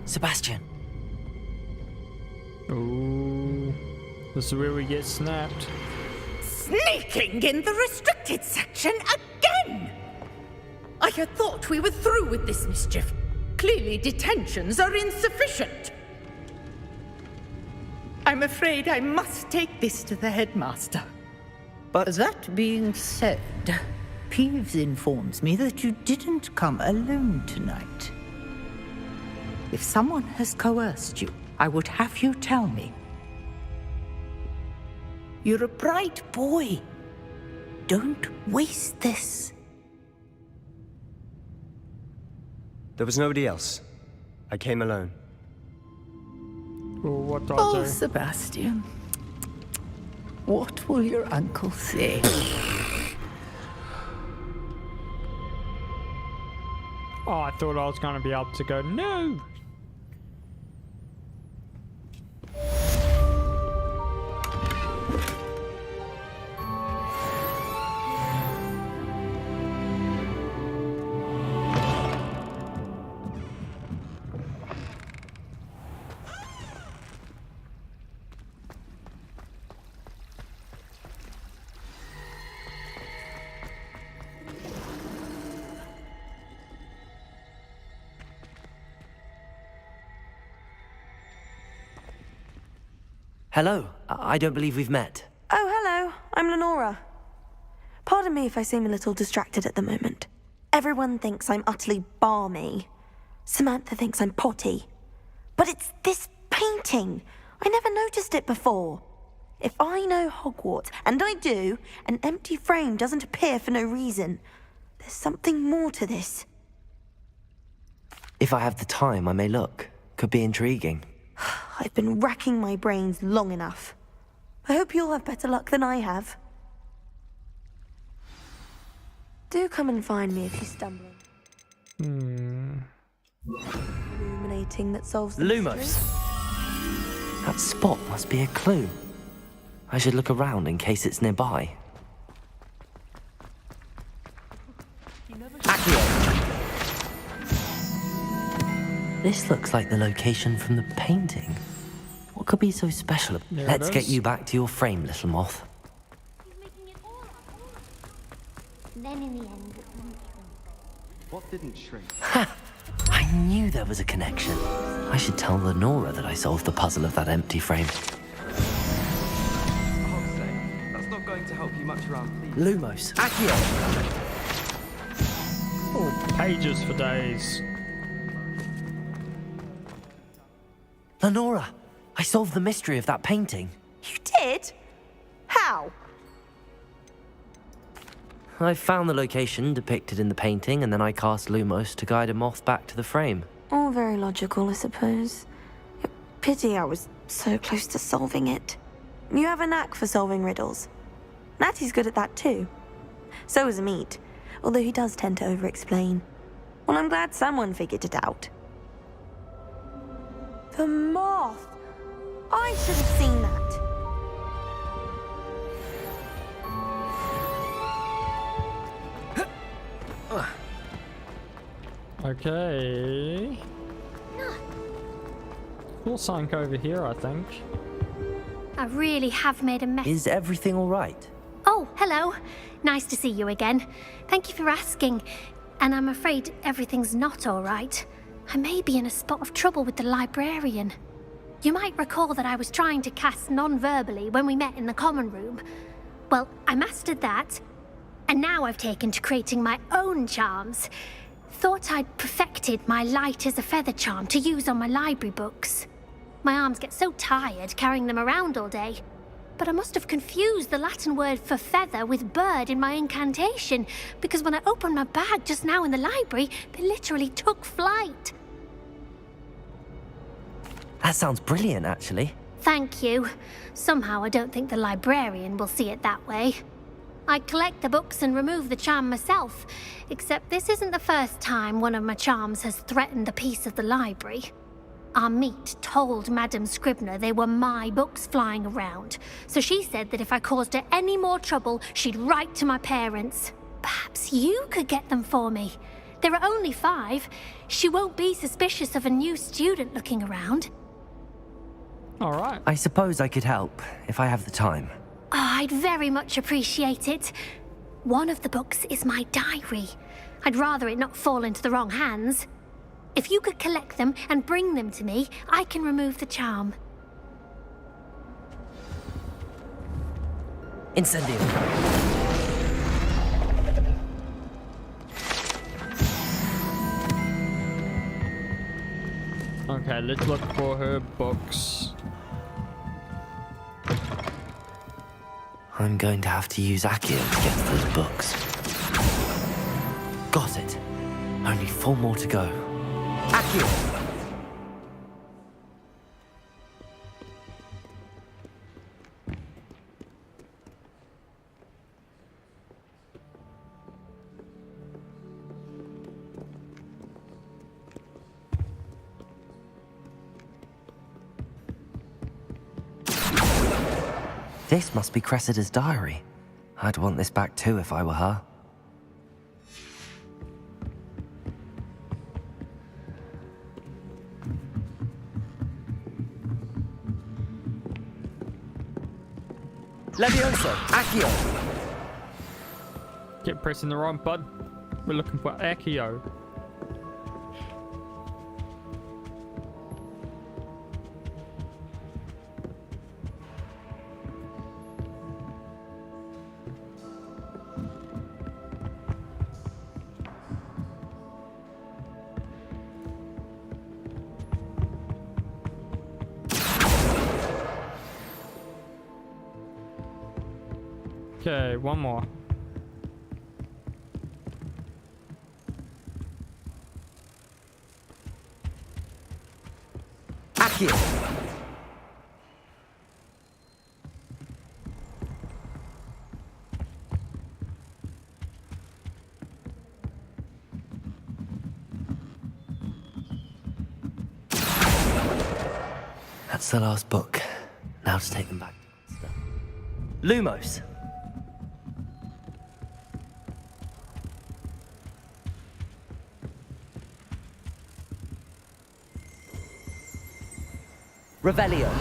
Sebastian. Ooh, this is where we get snapped. Sneaking in the restricted section again! I had thought we were through with this mischief. Clearly detentions are insufficient. I'm afraid I must take this to the headmaster. But that being said, Peeves informs me that you didn't come alone tonight. If someone has coerced you, I would have you tell me. You're a bright boy. Don't waste this. There was nobody else. I came alone. Well, what do I Oh, do? Sebastian. What will your uncle say? Oh, I thought I was going to be able to go, no! Hello. I don't believe we've met. Oh, hello. I'm Lenora. Pardon me if I seem a little distracted at the moment. Everyone thinks I'm utterly balmy. Samantha thinks I'm potty. But it's this painting. I never noticed it before. If I know Hogwarts, and I do, an empty frame doesn't appear for no reason. There's something more to this. If I have the time, I may look. Could be intriguing. I've been racking my brains long enough. I hope you'll have better luck than I have. Do come and find me if you're stumbling. Illuminating that solves the Lumos. mystery. That spot must be a clue. I should look around in case it's nearby. This looks like the location from the painting. What could be so special? There Let's it get is. you back to your frame, little moth. Then in the end, What didn't shrink? I knew there was a connection. I should tell Lenora that I solved the puzzle of that empty frame. Hog's sake, that's not going to help you much around thieves. Lumos. Accio! Oh, pages for days. Lenora, I solved the mystery of that painting. You did? How? I found the location depicted in the painting, and then I cast Lumos to guide a moth back to the frame. All very logical, I suppose. Pity I was so close to solving it. You have a knack for solving riddles. Natty's good at that too. So is Amit, although he does tend to over-explain. Well, I'm glad someone figured it out. The moth! I should have seen that. Okay. We'll sink over here, I think. I really have made a mess. Is everything all right? Oh, hello. Nice to see you again. Thank you for asking. And I'm afraid everything's not all right. I may be in a spot of trouble with the librarian. You might recall that I was trying to cast non-verbally when we met in the common room. Well, I mastered that, and now I've taken to creating my own charms. Thought I'd perfected my light as a feather charm to use on my library books. My arms get so tired carrying them around all day. But I must have confused the Latin word for feather with bird in my incantation, because when I opened my bag just now in the library, they literally took flight. That sounds brilliant, actually. Thank you. Somehow I don't think the librarian will see it that way. I collect the books and remove the charm myself, except this isn't the first time one of my charms has threatened the peace of the library. Amit told Madame Scribner they were my books flying around, so she said that if I caused her any more trouble, she'd write to my parents. Perhaps you could get them for me. There are only 5. She won't be suspicious of a new student looking around. All right. I suppose I could help, if I have the time. Oh, I'd very much appreciate it. One of the books is my diary. I'd rather it not fall into the wrong hands. If you could collect them and bring them to me, I can remove the charm. Incendio. Okay, let's look for her books. I'm going to have to use Accio to get to those books. Got it. Only 4 more to go. Accio! This must be Cressida's diary. I'd want this back too if I were her. Levioso! Accio! Keep pressing the wrong button. We're looking for Accio. Okay, one more. Accio! That's the last book. Now to take them back. Lumos! Revelio.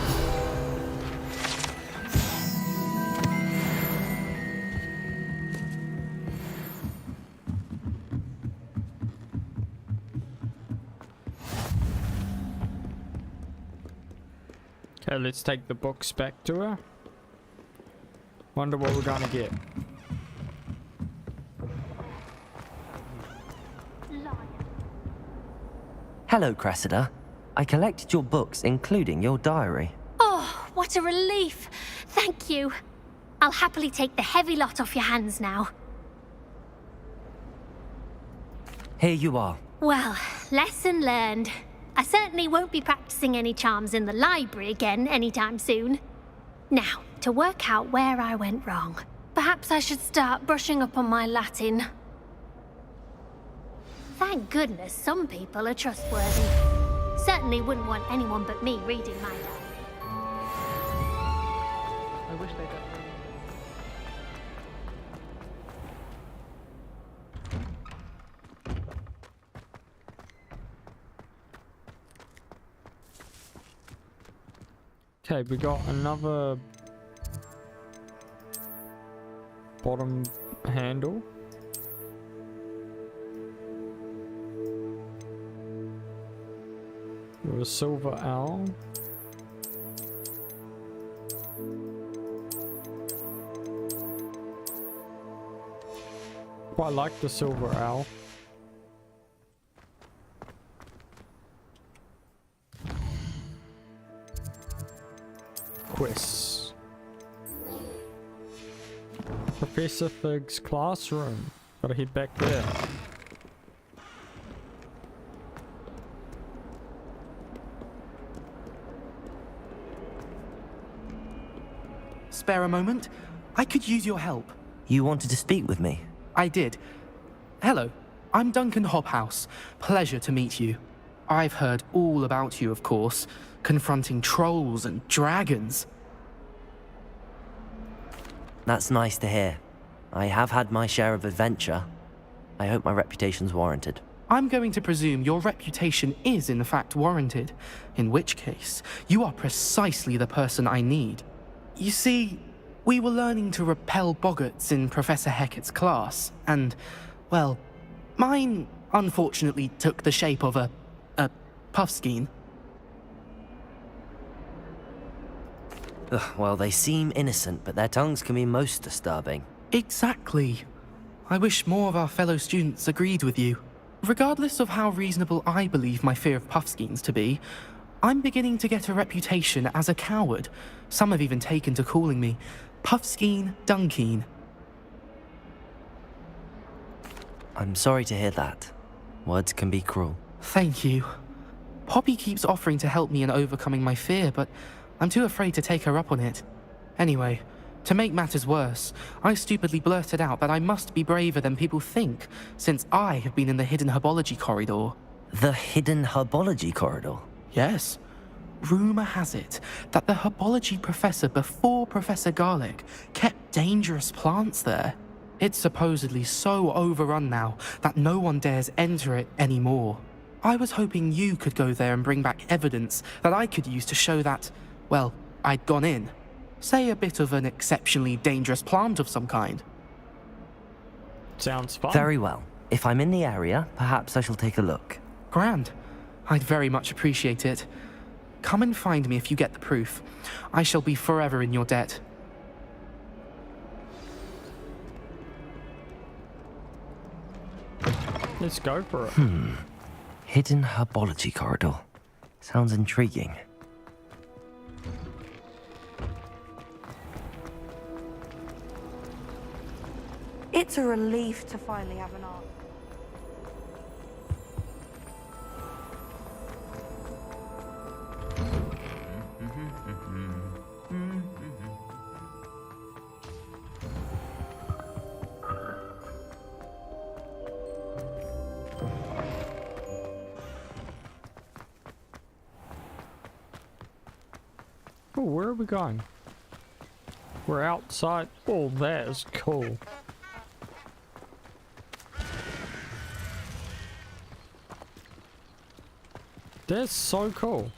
Okay, let's take the books back to her. Wonder what we're gonna get. Hello, Cressida. I collected your books, including your diary. Oh, what a relief. Thank you. I'll happily take the heavy lot off your hands now. Here you are. Well, lesson learned. I certainly won't be practicing any charms in the library again anytime soon. Now, to work out where I went wrong. Perhaps I should start brushing up on my Latin. Thank goodness some people are trustworthy. Certainly wouldn't want anyone but me reading my diary. I wish they'd... Okay, we got another bottom handle. With a silver owl. Quite like the silver owl. Quests. Professor Fig's classroom. Gotta head back there. Spare a moment? I could use your help. You wanted to speak with me? I did. Hello, I'm Duncan Hobhouse. Pleasure to meet you. I've heard all about you, of course, confronting trolls and dragons. That's nice to hear. I have had my share of adventure. I hope my reputation's warranted. I'm going to presume your reputation is in fact warranted, in which case, you are precisely the person I need. You see, we were learning to repel boggarts in Professor Hecat's class, and, well, mine unfortunately took the shape of a puffskein. Ugh, well, they seem innocent, but their tongues can be most disturbing. Exactly. I wish more of our fellow students agreed with you. Regardless of how reasonable I believe my fear of Puffskeins to be, I'm beginning to get a reputation as a coward. Some have even taken to calling me Puffskeen Dunkeen. I'm sorry to hear that. Words can be cruel. Thank you. Poppy keeps offering to help me in overcoming my fear, but I'm too afraid to take her up on it. Anyway, to make matters worse, I stupidly blurted out that I must be braver than people think, since I have been in the hidden herbology corridor. The hidden herbology corridor? Yes. Rumour has it that the herbology professor before Professor Garlic kept dangerous plants there. It's supposedly so overrun now that no one dares enter it anymore. I was hoping you could go there and bring back evidence that I could use to show that, well, I'd gone in. Say a bit of an exceptionally dangerous plant of some kind. Sounds fun. Very well. If I'm in the area, perhaps I shall take a look. Grand. I'd very much appreciate it. Come and find me if you get the proof. I shall be forever in your debt. Let's go for it. Hidden herbology corridor. Sounds intriguing. It's a relief to finally have an art. Oh, where are we going? We're outside. Oh, that is cool. That's so cool.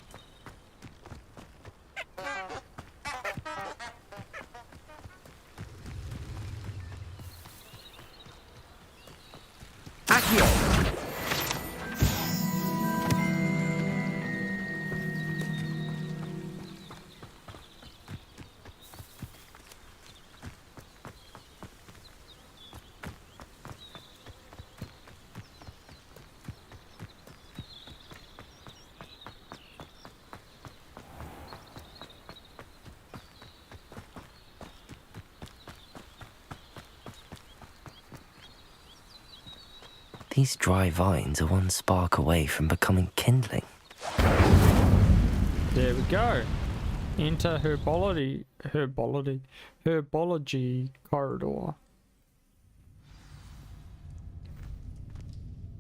These dry vines are one spark away from becoming kindling. There we go. Enter herbology corridor.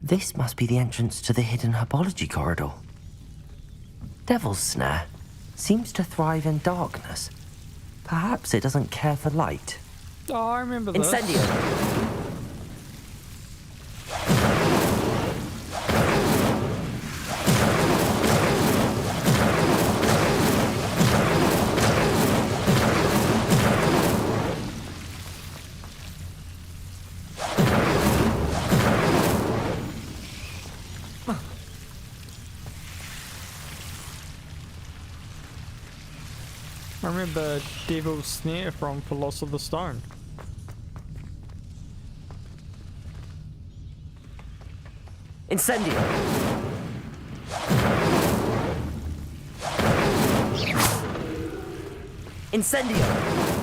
This must be the entrance to the hidden herbology corridor. Devil's Snare seems to thrive in darkness. Perhaps it doesn't care for light. Oh, I remember this. Incendio! I remember Devil's Snare from Philosopher's Stone. Incendio! Incendio!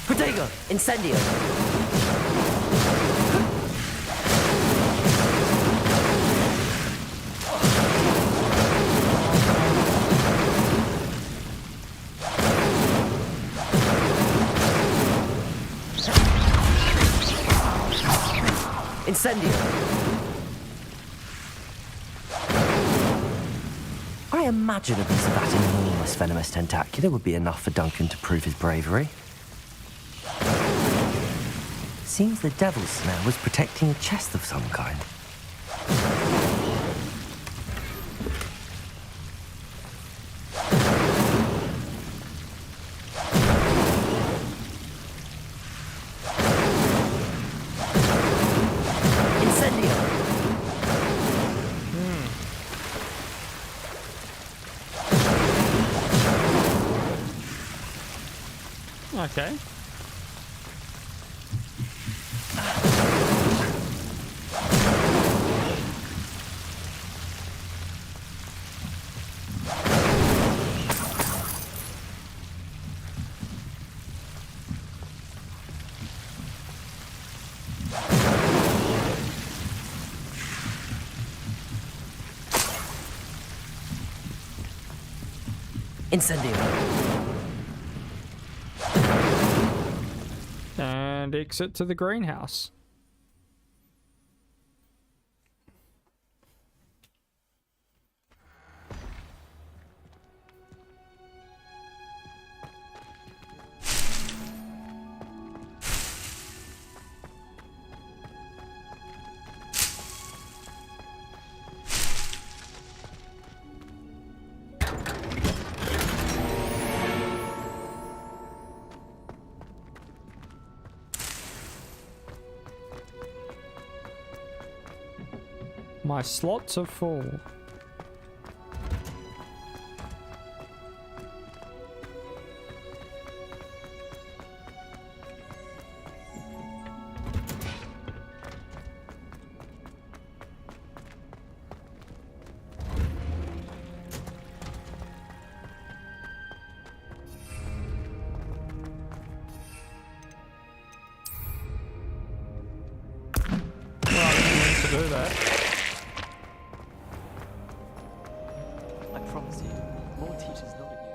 Protego! Incendio! Incendio! I imagine a piece of that enormous venomous tentacula would be enough for Duncan to prove his bravery. Seems the Devil's Snare was protecting a chest of some kind. Okay. Incendio. And exit to the greenhouse. My slots are full. Well, I didn't mean to do that. I promise you, more teachers not at you.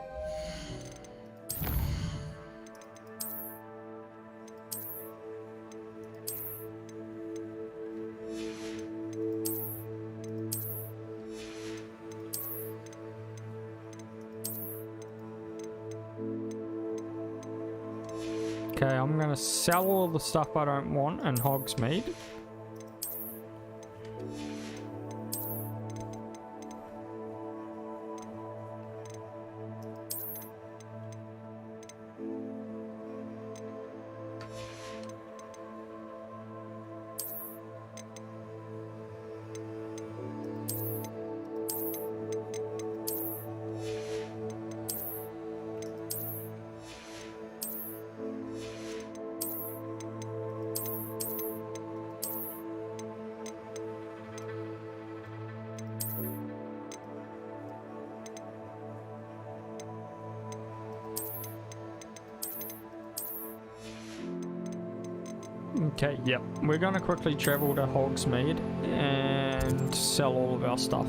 Okay, I'm gonna sell all the stuff I don't want in Hogsmeade. Okay, yep. We're gonna quickly travel to Hogsmeade and sell all of our stuff.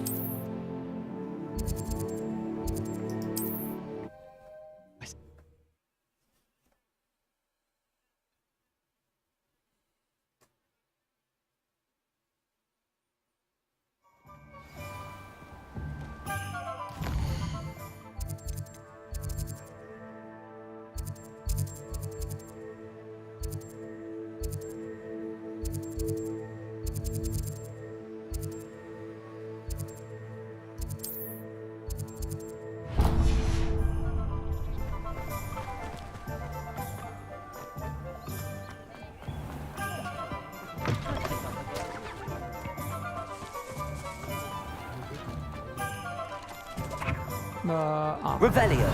Revelio.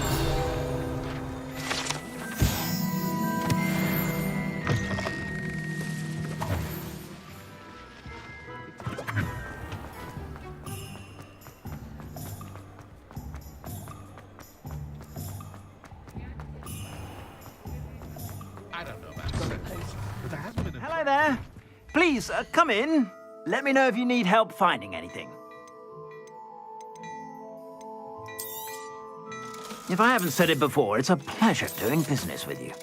Hello there. Please, come in. Let me know if you need help finding anything. If I haven't said it before, it's a pleasure doing business with you.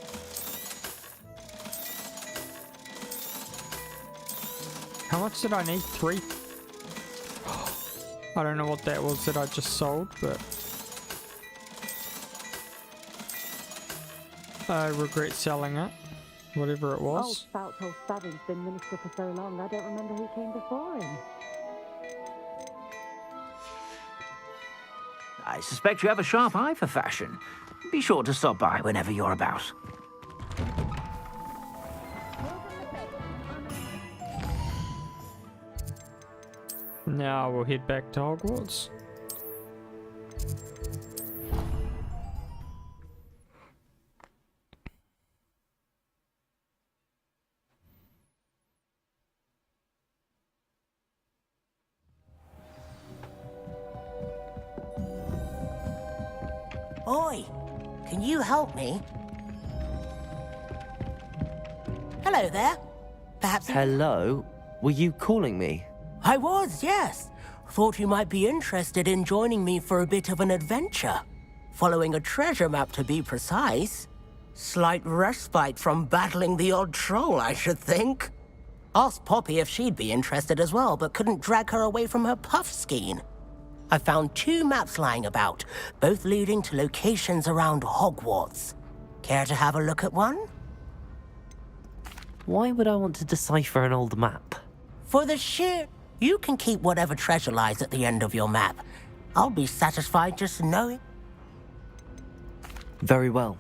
How much did I need? 3? I don't know what that was that I just sold, but I regret selling it. Whatever it was. Old Fouch Stabbing's been minister for so long, I don't remember who came before him. I suspect you have a sharp eye for fashion. Be sure to stop by whenever you're about. Now we'll head back to Hogwarts. Oi, can you help me? Hello there. Perhaps Hello? Were you calling me? I was, yes. Thought you might be interested in joining me for a bit of an adventure. Following a treasure map, to be precise. Slight respite from battling the odd troll, I should think. Asked Poppy if she'd be interested as well, but couldn't drag her away from her puff skein. I found 2 maps lying about, both leading to locations around Hogwarts. Care to have a look at one? Why would I want to decipher an old map? For the sheer... You can keep whatever treasure lies at the end of your map. I'll be satisfied just knowing. Very well.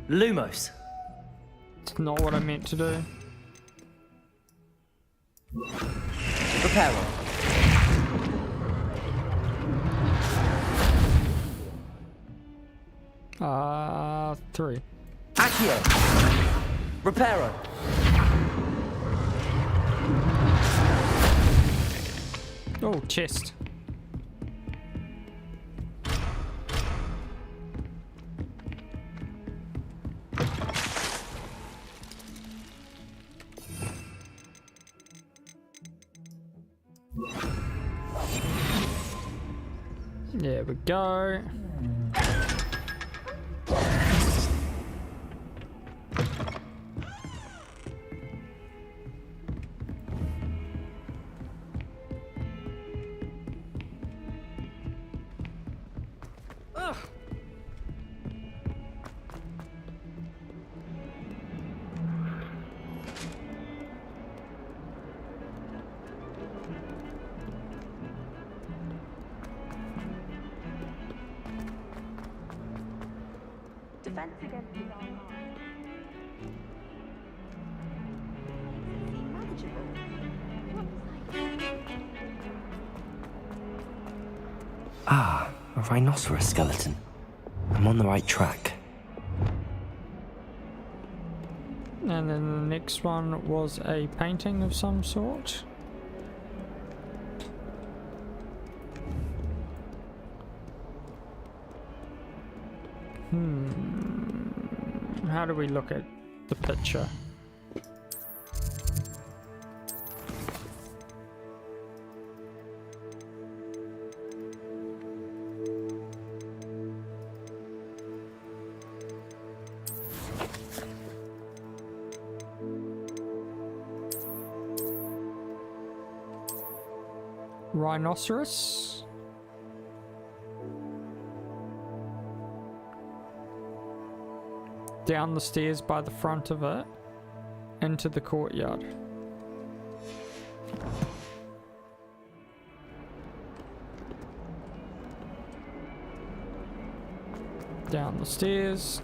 Lumos. It's not what I meant to do. Reparo. 3. Accio. Reparo. Oh, chest. There we go. Ugh. Defense against his own Ah, a rhinoceros skeleton. I'm on the right track. And then the next one was a painting of some sort. How do we look at the picture? Rhinoceros. Down the stairs by the front of it, into the courtyard. Down the stairs.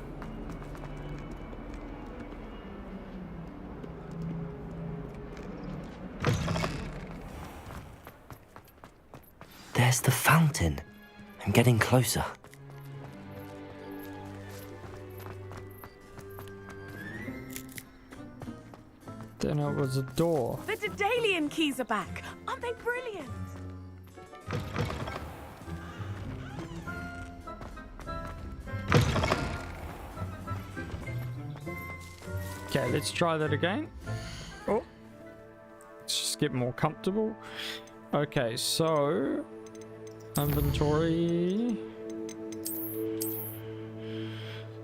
There's the fountain. I'm getting closer. Then it was a door. The Daedalian keys are back. Aren't they brilliant? Okay, let's try that again. Oh, let's just get more comfortable. Okay, so inventory.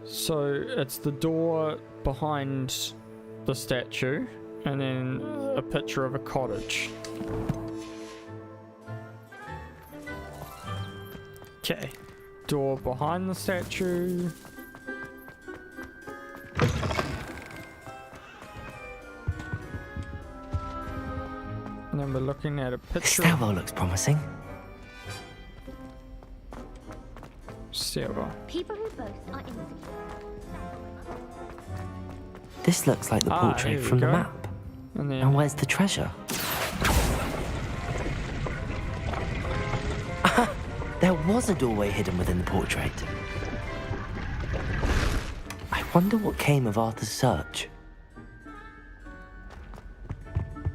So it's the door behind the statue, and then a picture of a cottage. Okay, door behind the statue. And remember looking at a This picture. stairwell looks promising. Stairwell. People who boast are insecure. This looks like the Here portrait we from the go. map. And then And where's the treasure? There was a doorway hidden within the portrait. I wonder what came of Arthur's search.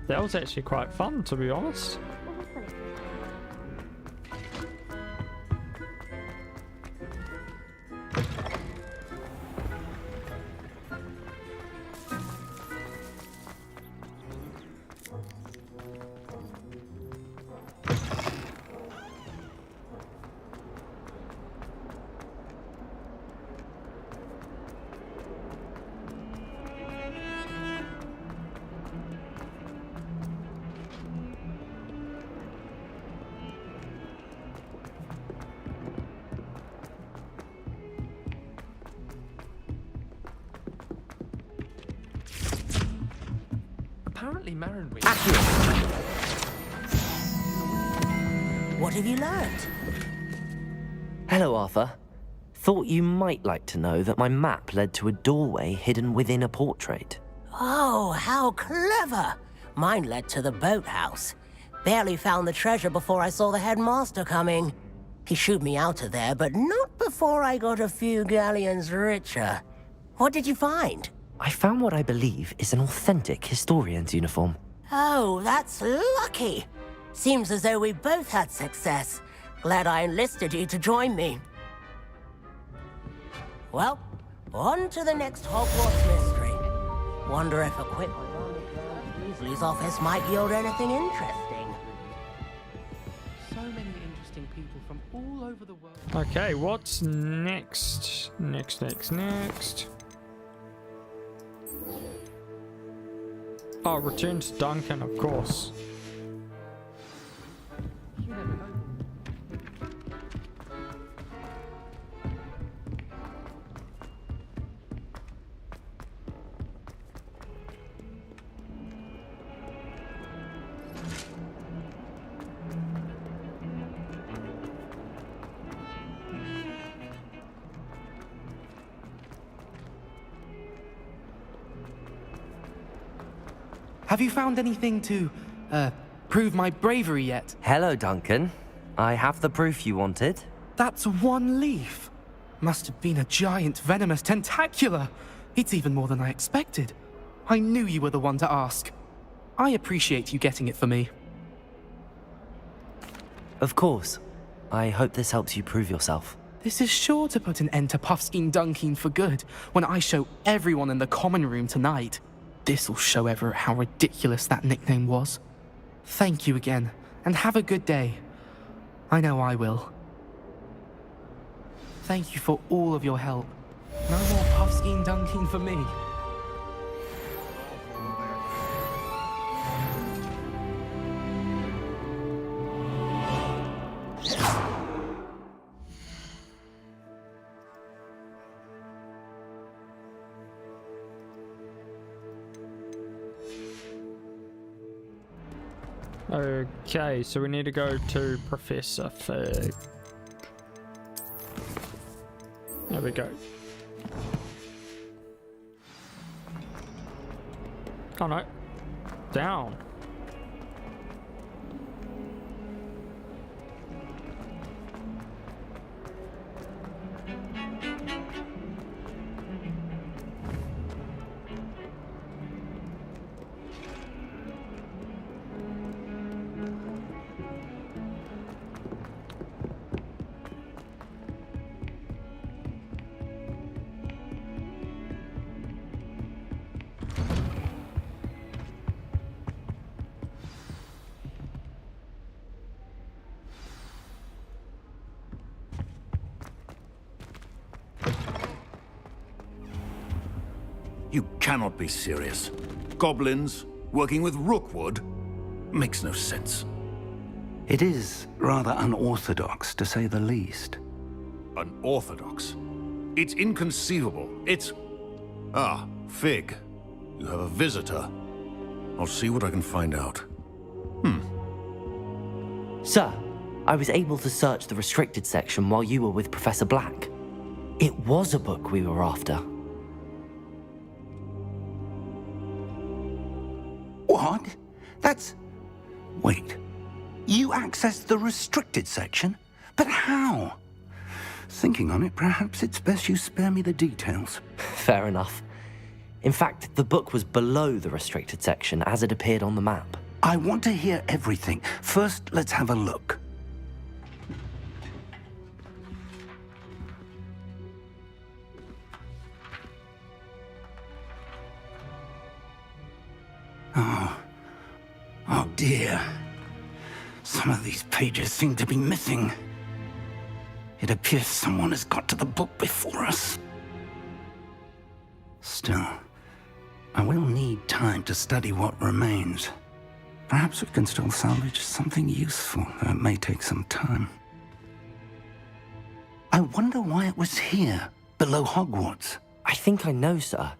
that was actually quite fun, to be honest. Apparently, Marin. What have you learned? Hello, Arthur. Thought you might like to know that my map led to a doorway hidden within a portrait. Oh, how clever! Mine led to the boathouse. Barely found the treasure before I saw the headmaster coming. He shooed me out of there, but not before I got a few galleons richer. What did you find? I found what I believe is an authentic historian's uniform. Oh, that's lucky. Seems as though we both had success. Glad I enlisted you to join me. Well, on to the next Hogwarts mystery. Wonder if a quick one on Weasley's office might yield anything interesting. So many interesting people from all over the world. Okay, what's next? Next. Oh, return to Duncan, of course. Have you found anything to, prove my bravery yet? Hello, Duncan. I have the proof you wanted. That's one leaf. Must have been a giant venomous tentacula. It's even more than I expected. I knew you were the one to ask. I appreciate you getting it for me. Of course. I hope this helps you prove yourself. This is sure to put an end to Puffskein Dunkeen for good when I show everyone in the common room tonight. This'll show Everett how ridiculous that nickname was. Thank you again, and have a good day. I know I will. Thank you for all of your help. No more Puffskein Dunkeen for me. Okay, so we need to go to Professor Fig. There we go. Oh no. Down. You cannot be serious. Goblins working with Rookwood? Makes no sense. It is rather unorthodox, to say the least. Unorthodox? It's inconceivable. It's... Ah, Fig. You have a visitor. I'll see what I can find out. Sir, I was able to search the restricted section while you were with Professor Black. It was a book we were after. What? That's... Wait. You accessed the restricted section? But how? Thinking on it, perhaps it's best you spare me the details. Fair enough. In fact, the book was below the restricted section as it appeared on the map. I want to hear everything. First, let's have a look. Oh dear. Some of these pages seem to be missing. It appears someone has got to the book before us. Still, I will need time to study what remains. Perhaps we can still salvage something useful, though it may take some time. I wonder why it was here, below Hogwarts. I think I know, sir.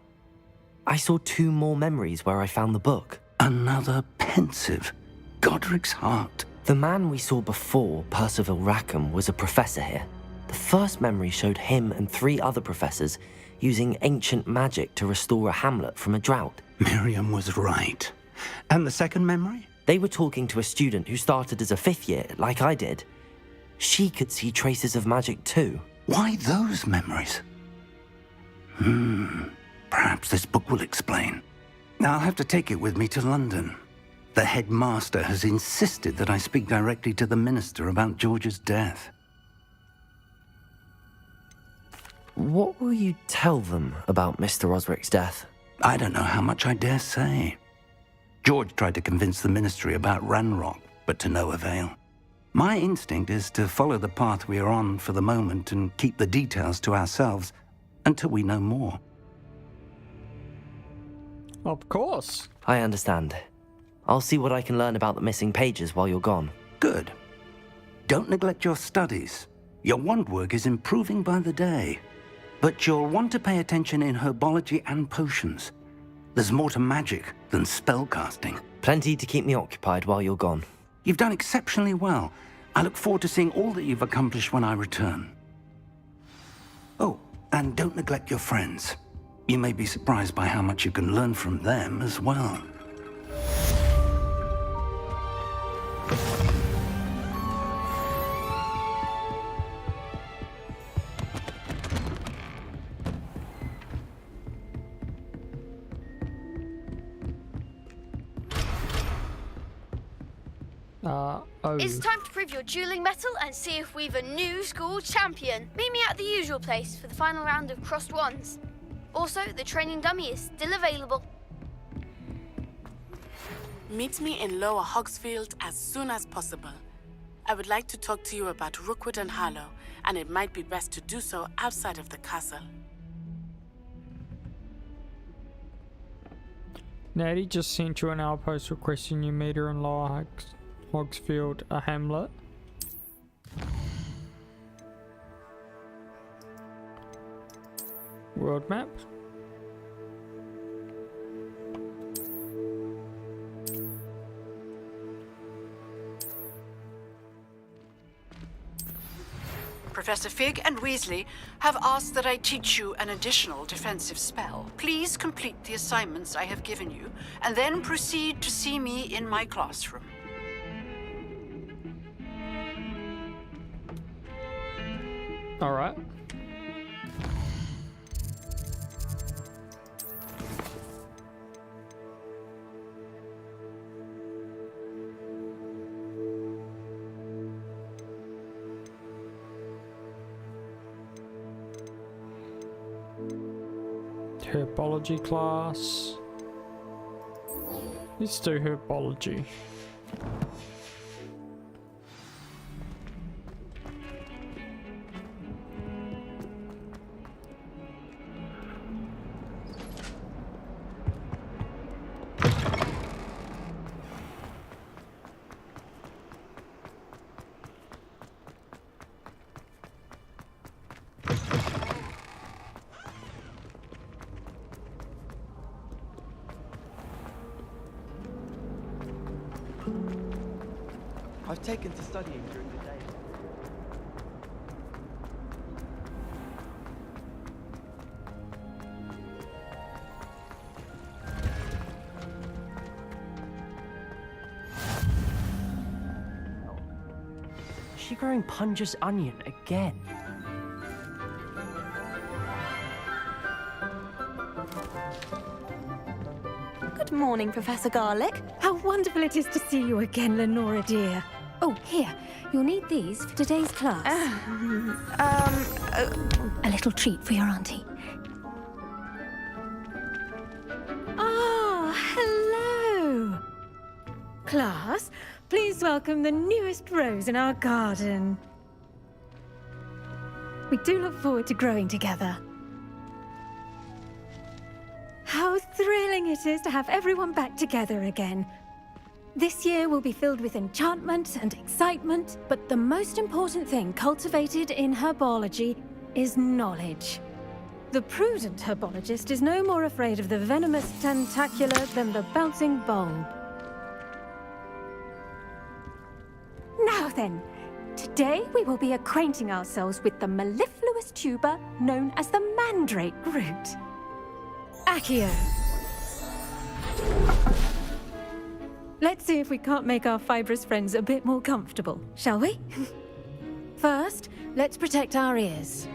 I saw 2 more memories where I found the book. Another pensive. Godric's heart. The man we saw before, Percival Rackham, was a professor here. The first memory showed him and 3 other professors using ancient magic to restore a hamlet from a drought. Miriam was right. And the second memory? They were talking to a student who started as a 5th year, like I did. She could see traces of magic too. Why those memories? Perhaps this book will explain. Now I'll have to take it with me to London. The headmaster has insisted that I speak directly to the minister about George's death. What will you tell them about Mr. Osric's death? I don't know how much I dare say. George tried to convince the ministry about Ranrock, but to no avail. My instinct is to follow the path we are on for the moment and keep the details to ourselves until we know more. Of course. I understand. I'll see what I can learn about the missing pages while you're gone. Good. Don't neglect your studies. Your wand work is improving by the day. But you'll want to pay attention in herbology and potions. There's more to magic than spellcasting. Plenty to keep me occupied while you're gone. You've done exceptionally well. I look forward to seeing all that you've accomplished when I return. Oh, and don't neglect your friends. You may be surprised by how much you can learn from them as well. It's time to prove your dueling mettle and see if we've a new school champion. Meet me at the usual place for the final round of crossed wands. Also, the training dummy is still available. Meet me in Lower Hogsfield as soon as possible. I would like to talk to you about Rookwood and Harlow, and it might be best to do so outside of the castle. Natty just sent you an outpost requesting you meet her in Lower Hogsfield, a hamlet. World map. Professor Fig and Weasley have asked that I teach you an additional defensive spell. Please complete the assignments I have given you, and then proceed to see me in my classroom. All right. Herbology class. Let's do herbology. I've taken to studying during the day. Is she growing Punja's onion again? Good morning, Professor Garlick. How wonderful it is to see you again, Lenora dear. Oh, here. You'll need these for today's class. A little treat for your auntie. Ah, hello. Class, please welcome the newest rose in our garden. We do look forward to growing together. How thrilling it is to have everyone back together again. This year will be filled with enchantment and excitement, but the most important thing cultivated in herbology is knowledge. The prudent herbologist is no more afraid of the venomous tentacular than the bouncing bulb. Now then, today we will be acquainting ourselves with the mellifluous tuber known as the mandrake root. Accio. Let's see if we can't make our fibrous friends a bit more comfortable, shall we? First, let's protect our ears.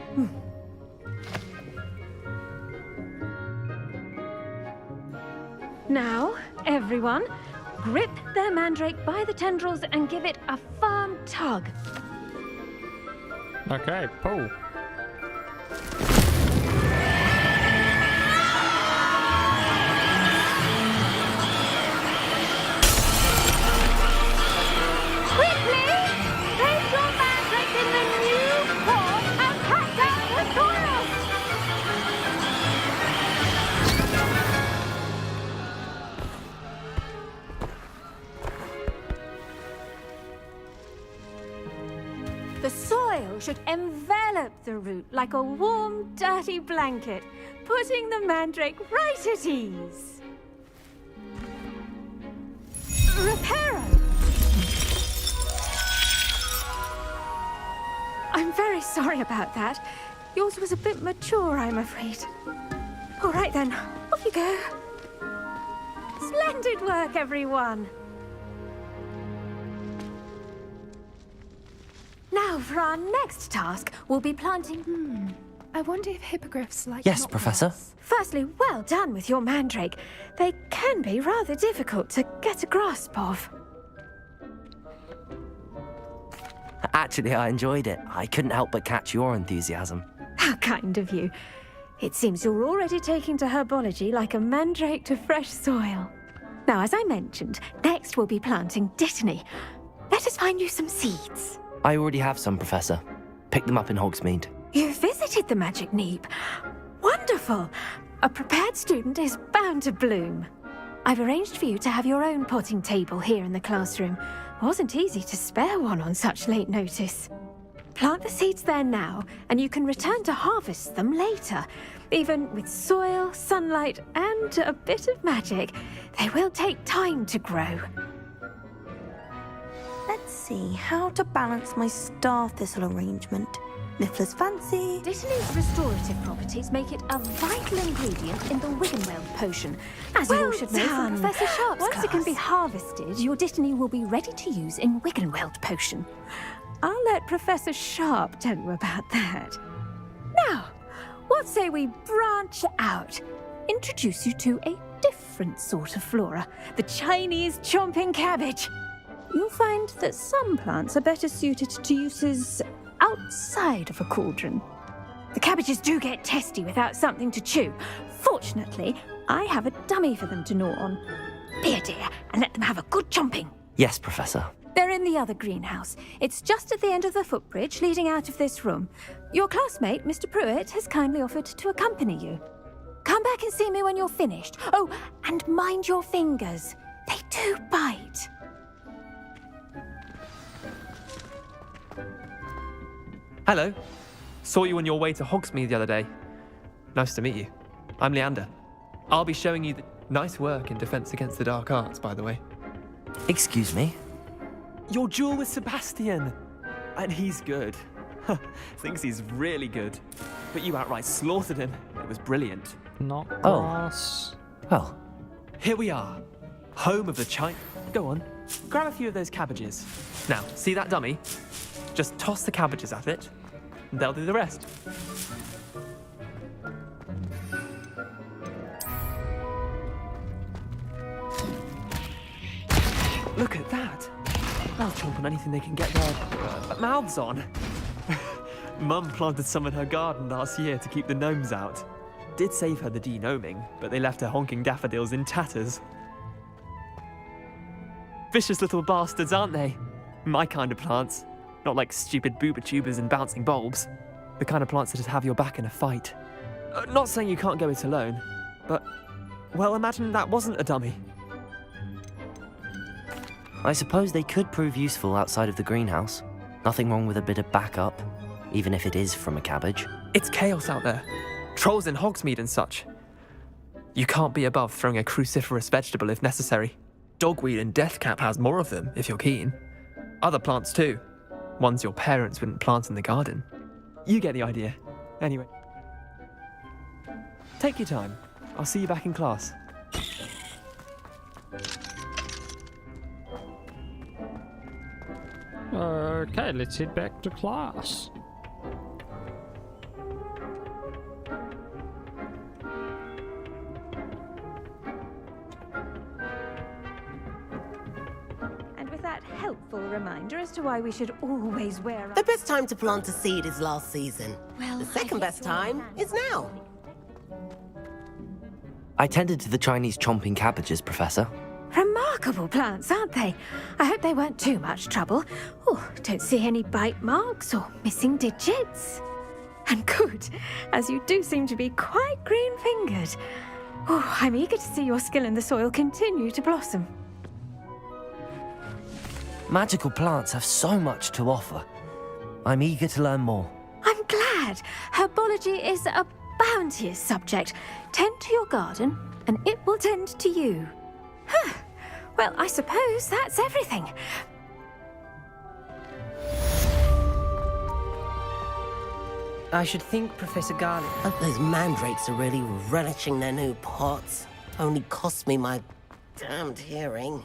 Now, everyone, grip their mandrake by the tendrils and give it a firm tug. Okay, pull. The soil should envelop the root like a warm, dirty blanket, putting the mandrake right at ease. Reparo! I'm very sorry about that. Yours was a bit mature, I'm afraid. All right then, off you go. Splendid work, everyone! Now, for our next task, we'll be planting... I wonder if hippogriffs like... Yes, Professor. Firstly, well done with your mandrake. They can be rather difficult to get a grasp of. Actually, I enjoyed it. I couldn't help but catch your enthusiasm. How kind of you. It seems you're already taking to herbology like a mandrake to fresh soil. Now, as I mentioned, next we'll be planting Dittany. Let us find you some seeds. I already have some, Professor. Picked them up in Hogsmeade. You visited the Magic Neep. Wonderful! A prepared student is bound to bloom. I've arranged for you to have your own potting table here in the classroom. Wasn't easy to spare one on such late notice. Plant the seeds there now, and you can return to harvest them later. Even with soil, sunlight, and a bit of magic, they will take time to grow. Let's see how to balance my star thistle arrangement. Niffler's fancy. Dittany's restorative properties make it a vital ingredient in the Wiggenweld potion. As you all should know from Professor Sharp's Once class. it can be harvested, your Dittany will be ready to use in Wiggenweld potion. I'll let Professor Sharp tell you about that. Now, what say we branch out? Introduce you to a different sort of flora, the Chinese chomping cabbage. You'll find that some plants are better suited to uses outside of a cauldron. The cabbages do get testy without something to chew. Fortunately, I have a dummy for them to gnaw on. Be a dear and let them have a good chomping. Yes, Professor. They're in the other greenhouse. It's just at the end of the footbridge leading out of this room. Your classmate, Mr. Pruitt, has kindly offered to accompany you. Come back and see me when you're finished. Oh, and mind your fingers. They do bite. Hello. Saw you on your way to Hogsmeade the other day. Nice to meet you. I'm Leander. I'll be showing you the nice work in Defense Against the Dark Arts, by the way. Excuse me? Your duel with Sebastian! And he's good. Thinks he's really good. But you outright slaughtered him. It was brilliant. Not grass. Well. Here we are. Home of the China. Go on. Grab a few of those cabbages. Now, see that dummy? Just toss the cabbages at it, and they'll do the rest. Look at that. They'll chomp on anything they can get their mouths on. Mum planted some in her garden last year to keep the gnomes out. Did save her the de-gnoming, but they left her honking daffodils in tatters. Vicious little bastards, aren't they? My kind of plants. Not like stupid booba tubers and bouncing bulbs. The kind of plants that just have your back in a fight. Not saying you can't go it alone, but, well, imagine that wasn't a dummy. I suppose they could prove useful outside of the greenhouse. Nothing wrong with a bit of backup, even if it is from a cabbage. It's chaos out there. Trolls in Hogsmeade and such. You can't be above throwing a cruciferous vegetable if necessary. Dogweed and deathcap has more of them, if you're keen. Other plants too. Ones your parents wouldn't plant in the garden. You get the idea. Anyway. Take your time. I'll see you back in class. Okay, let's head back to class. And with that helpful reminder as to why we should always wear The best time to plant a seed is last season. Well, the second best time is now. I tended to the Chinese chomping cabbages, Professor. Remarkable plants, aren't they? I hope they weren't too much trouble. Oh, don't see any bite marks or missing digits. And good, as you do seem to be quite green-fingered. Oh, I'm eager to see your skill in the soil continue to blossom. Magical plants have so much to offer. I'm eager to learn more. I'm glad. Herbology is a bounteous subject. Tend to your garden, and it will tend to you. Huh. Well, I suppose that's everything. I should think, Professor Garlic. Those mandrakes are really relishing their new pots. Only cost me my damned hearing.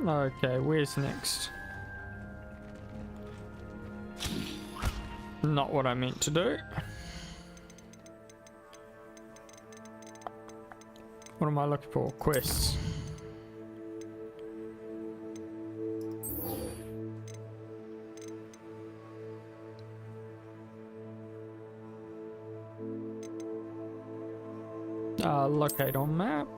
Okay, where's next? Not what I meant to do. What am I looking for? Quests. Locate on map.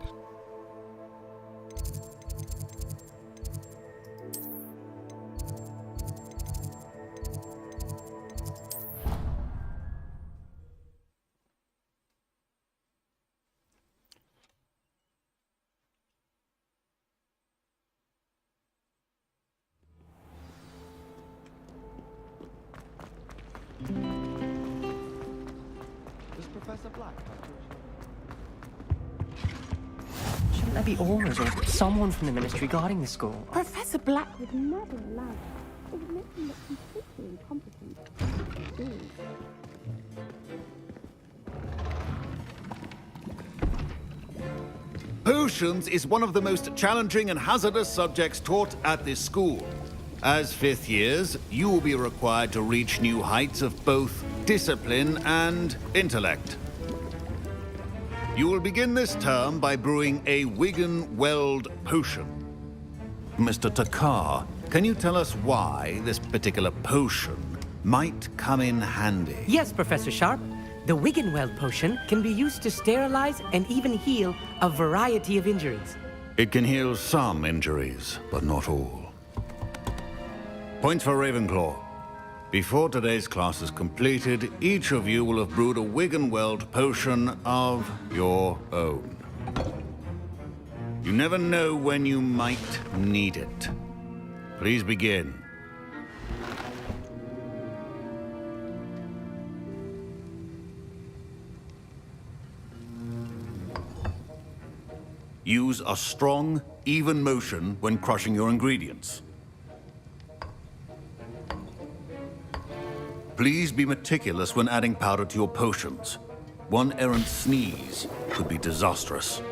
Does Professor Black have to... Shouldn't there be auras or someone from the ministry guarding the school? Professor Black would never allow it. It would make him look completely incompetent. Potions is one of the most challenging and hazardous subjects taught at this school. As fifth years, you will be required to reach new heights of both discipline and intellect. You will begin this term by brewing a Wigan-Weld potion. Mr. Takar, can you tell us why this particular potion might come in handy? Yes, Professor Sharp. The Wigan-Weld potion can be used to sterilize and even heal a variety of injuries. It can heal some injuries, but not all. Points for Ravenclaw. Before today's class is completed, each of you will have brewed a Wigan-Weld potion of your own. You never know when you might need it. Please begin. Use a strong, even motion when crushing your ingredients. Please be meticulous when adding powder to your potions. One errant sneeze could be disastrous.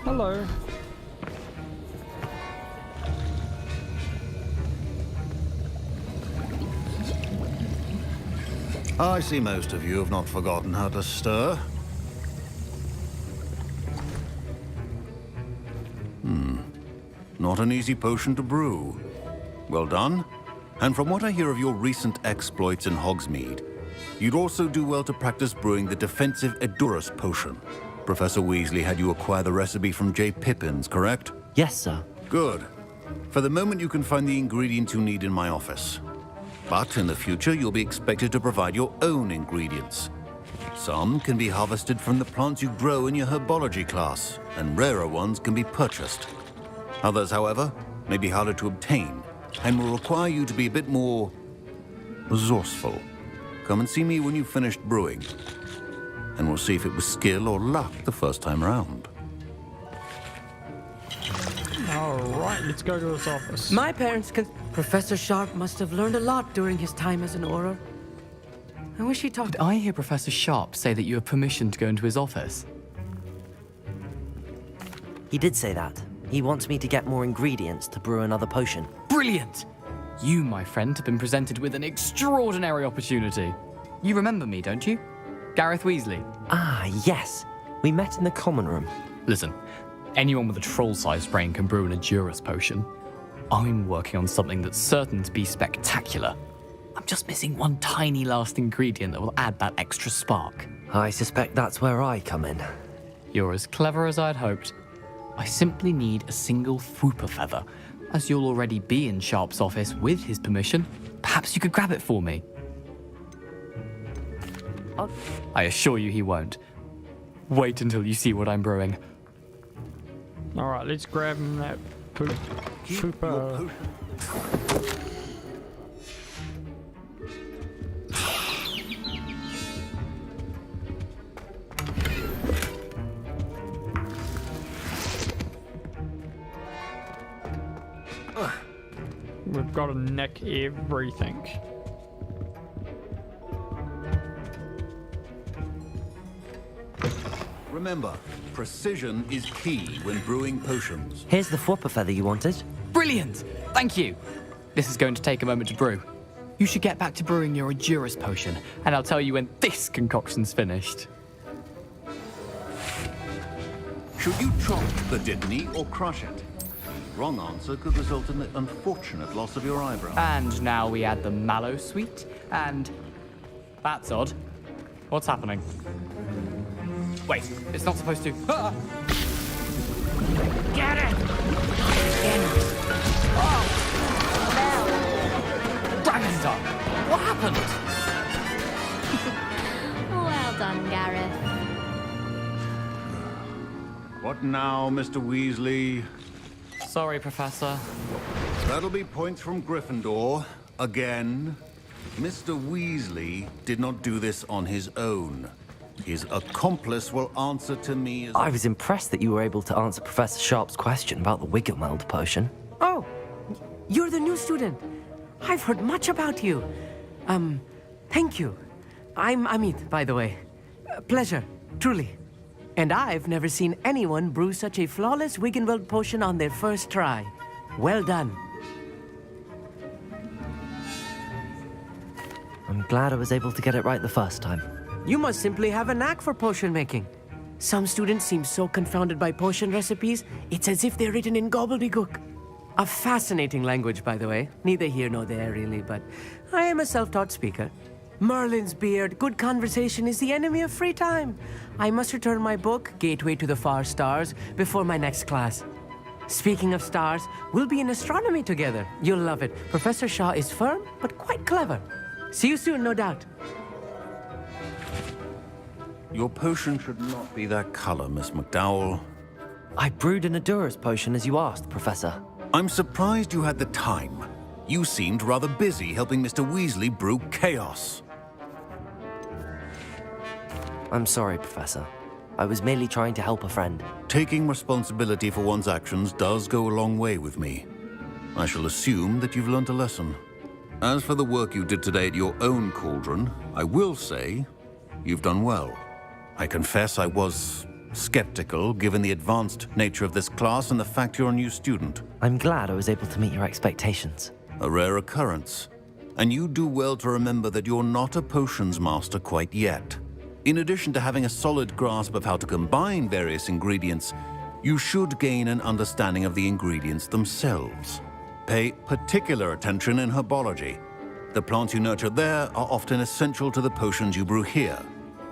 Hello. I see most of you have not forgotten how to stir. Not an easy potion to brew. Well done. And from what I hear of your recent exploits in Hogsmeade, you'd also do well to practice brewing the defensive Edurus potion. Professor Weasley had you acquire the recipe from J. Pippin's, correct? Yes, sir. Good. For the moment, you can find the ingredients you need in my office. But in the future, you'll be expected to provide your own ingredients. Some can be harvested from the plants you grow in your herbology class, and rarer ones can be purchased. Others, however, may be harder to obtain, and will require you to be a bit more resourceful. Come and see me when you've finished brewing, and we'll see if it was skill or luck the first time around. Alright, let's go to his office. My parents Professor Sharp must have learned a lot during his time as an Auror. I wish he talked. Did I hear Professor Sharp say that you have permission to go into his office? He did say that. He wants me to get more ingredients to brew another potion. Brilliant! You, my friend, have been presented with an extraordinary opportunity. You remember me, don't you? Gareth Weasley. Ah, yes. We met in the common room. Listen, anyone with a troll-sized brain can brew an Edurus potion. I'm working on something that's certain to be spectacular. I'm just missing one tiny last ingredient that will add that extra spark. I suspect that's where I come in. You're as clever as I'd hoped. I simply need a single Fwooper feather. As you'll already be in Sharp's office with his permission, perhaps you could grab it for me. I assure you he won't. Wait until you see what I'm brewing. Alright, let's grab him that Fwooper. We've got to nick everything. Remember, precision is key when brewing potions. Here's the Fwooper feather you wanted. Brilliant! Thank you! This is going to take a moment to brew. You should get back to brewing your Edurus potion, and I'll tell you when this concoction's finished. Should you chop the Dittany or crush it? Wrong answer could result in the unfortunate loss of your eyebrow. And now we add the mallow sweet, and... That's odd. What's happening? Wait, it's not supposed to... Ah! Get it! Oh! Dragon's Tongue! What happened? Well done, Gareth. What now, Mr. Weasley? Sorry, Professor. That'll be points from Gryffindor. Again. Mr. Weasley did not do this on his own. His accomplice will answer to me as... I was impressed that you were able to answer Professor Sharp's question about the Wiggenweld potion. Oh, you're the new student. I've heard much about you. Thank you. I'm Amit, by the way. Pleasure, truly. And I've never seen anyone brew such a flawless Wiggenweld potion on their first try. Well done. I'm glad I was able to get it right the first time. You must simply have a knack for potion making. Some students seem so confounded by potion recipes, it's as if they're written in gobbledygook. A fascinating language, by the way. Neither here nor there, really, but I am a self-taught speaker. Merlin's beard, good conversation is the enemy of free time. I must return my book, Gateway to the Far Stars, before my next class. Speaking of stars, we'll be in astronomy together. You'll love it. Professor Shaw is firm, but quite clever. See you soon, no doubt. Your potion should not be that color, Miss McDowell. I brewed an Adurus potion as you asked, Professor. I'm surprised you had the time. You seemed rather busy helping Mr. Weasley brew chaos. I'm sorry, Professor. I was merely trying to help a friend. Taking responsibility for one's actions does go a long way with me. I shall assume that you've learnt a lesson. As for the work you did today at your own cauldron, I will say you've done well. I confess I was skeptical, given the advanced nature of this class and the fact you're a new student. I'm glad I was able to meet your expectations. A rare occurrence. And you do well to remember that you're not a potions master quite yet. In addition to having a solid grasp of how to combine various ingredients, you should gain an understanding of the ingredients themselves. Pay particular attention in herbology. The plants you nurture there are often essential to the potions you brew here.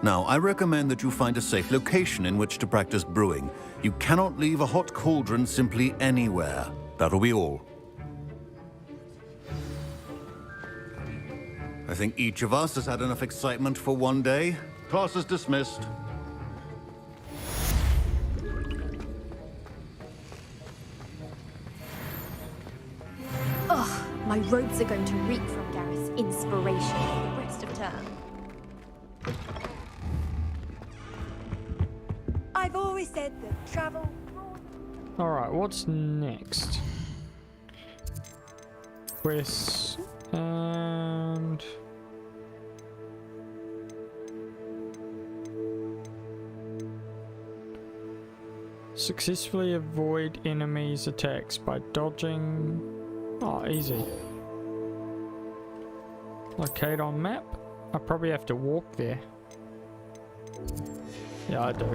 Now, I recommend that you find a safe location in which to practice brewing. You cannot leave a hot cauldron simply anywhere. That'll be all. I think each of us has had enough excitement for one day. Class is dismissed. Ugh, my robes are going to reek from Gareth's inspiration for the rest of term. I've always said that travel... Alright, what's next? Quests and... Successfully avoid enemies' attacks by dodging... Oh, easy. Locate on map? I probably have to walk there. Yeah, I do.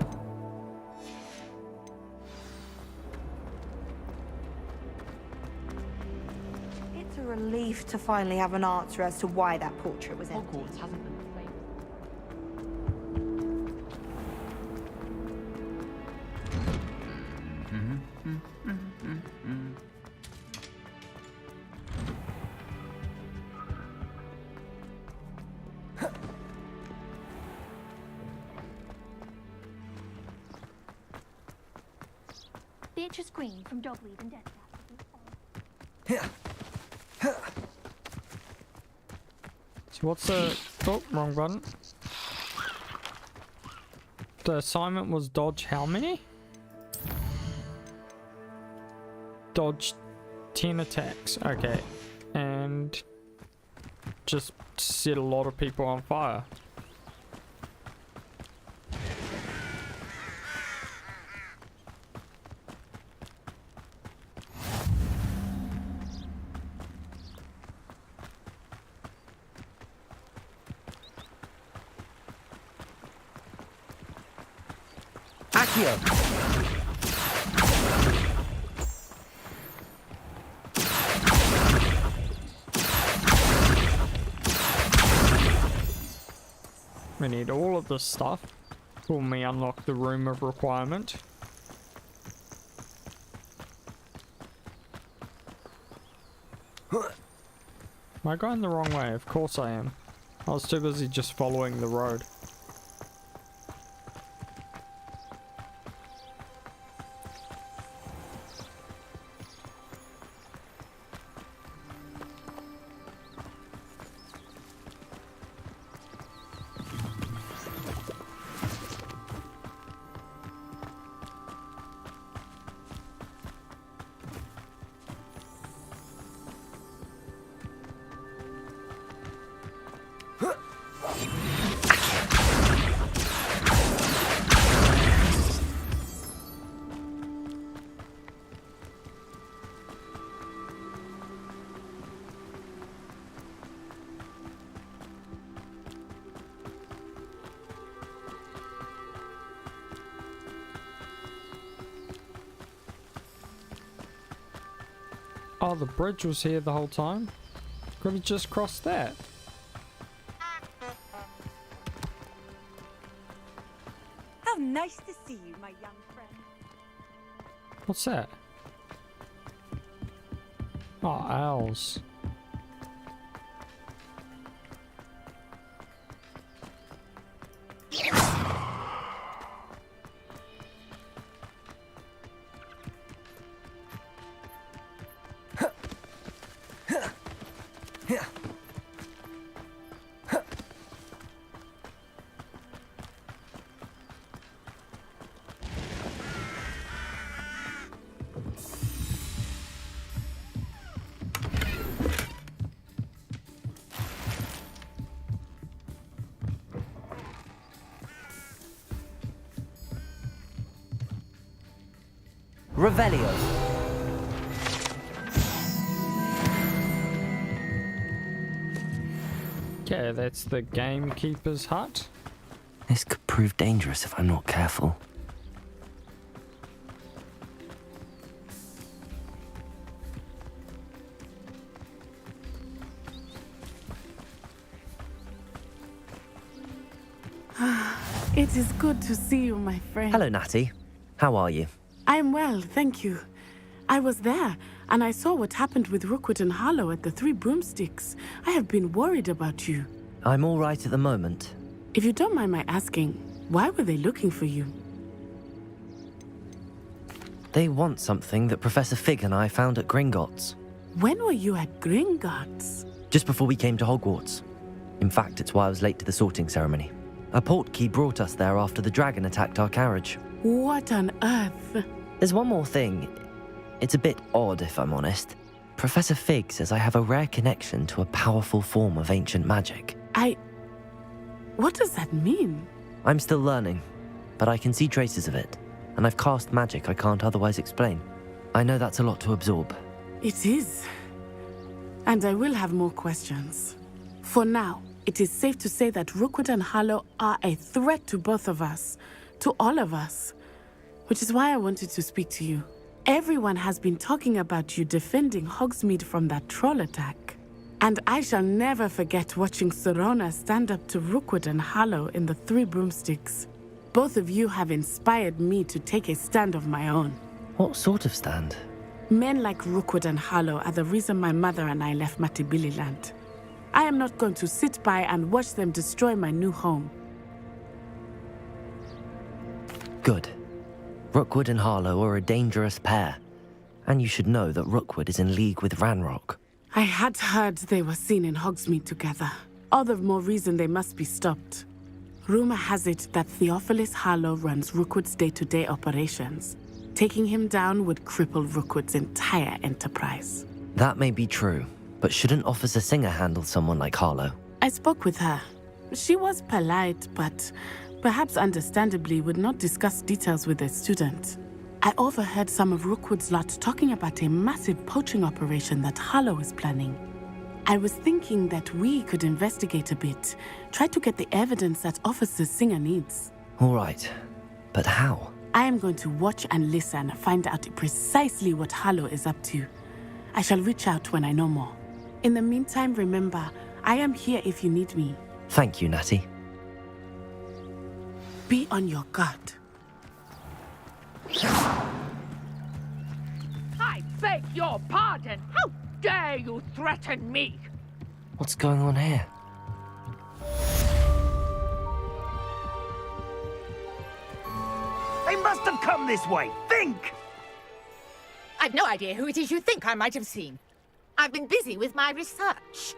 It's a relief to finally have an answer as to why that portrait was empty. Hogwarts hasn't been played. Beatrice Green from Dogweed and Death So what's the... Oh, wrong button. The assignment was dodge how many? Dodge 10 attacks. Okay. And just set a lot of people on fire. We need all of this stuff when we unlock the room of requirement. Am I going the wrong way? Of course I am. I was too busy just following the road. Oh, the bridge was here the whole time. Could have just crossed that. How nice to see you, my young friend. What's that? Oh, owls. Revelio. Okay, that's the gamekeeper's hut. This could prove dangerous if I'm not careful. It is good to see you, my friend. Hello, Natty. How are you? I'm well, thank you. I was there, and I saw what happened with Rookwood and Harlow at the Three Broomsticks. I have been worried about you. I'm all right at the moment. If you don't mind my asking, why were they looking for you? They want something that Professor Fig and I found at Gringotts. When were you at Gringotts? Just before we came to Hogwarts. In fact, it's why I was late to the sorting ceremony. A portkey brought us there after the dragon attacked our carriage. What on earth? There's one more thing. It's a bit odd, if I'm honest. Professor Fig says I have a rare connection to a powerful form of ancient magic. What does that mean? I'm still learning, but I can see traces of it, and I've cast magic I can't otherwise explain. I know that's a lot to absorb. It is. And I will have more questions. For now, it is safe to say that Rookwood and Harlow are a threat to both of us, to all of us, which is why I wanted to speak to you. Everyone has been talking about you defending Hogsmeade from that troll attack. And I shall never forget watching Serona stand up to Rookwood and Harlow in the Three Broomsticks. Both of you have inspired me to take a stand of my own. What sort of stand? Men like Rookwood and Harlow are the reason my mother and I left Matibililand. I am not going to sit by and watch them destroy my new home. Good. Rookwood and Harlow are a dangerous pair. And you should know that Rookwood is in league with Ranrock. I had heard they were seen in Hogsmeade together. All the more reason they must be stopped. Rumor has it that Theophilus Harlow runs Rookwood's day-to-day operations. Taking him down would cripple Rookwood's entire enterprise. That may be true, but shouldn't Officer Singer handle someone like Harlow? I spoke with her. She was polite, but perhaps understandably would not discuss details with a student. I overheard some of Rookwood's lot talking about a massive poaching operation that Harlow is planning. I was thinking that we could investigate a bit, try to get the evidence that Officer Singer needs. All right, but how? I am going to watch and listen, find out precisely what Harlow is up to. I shall reach out when I know more. In the meantime, remember, I am here if you need me. Thank you, Natty. Be on your guard. I beg your pardon. How dare you threaten me? What's going on here? They must have come this way. Think! I've no idea who it is you think I might have seen. I've been busy with my research.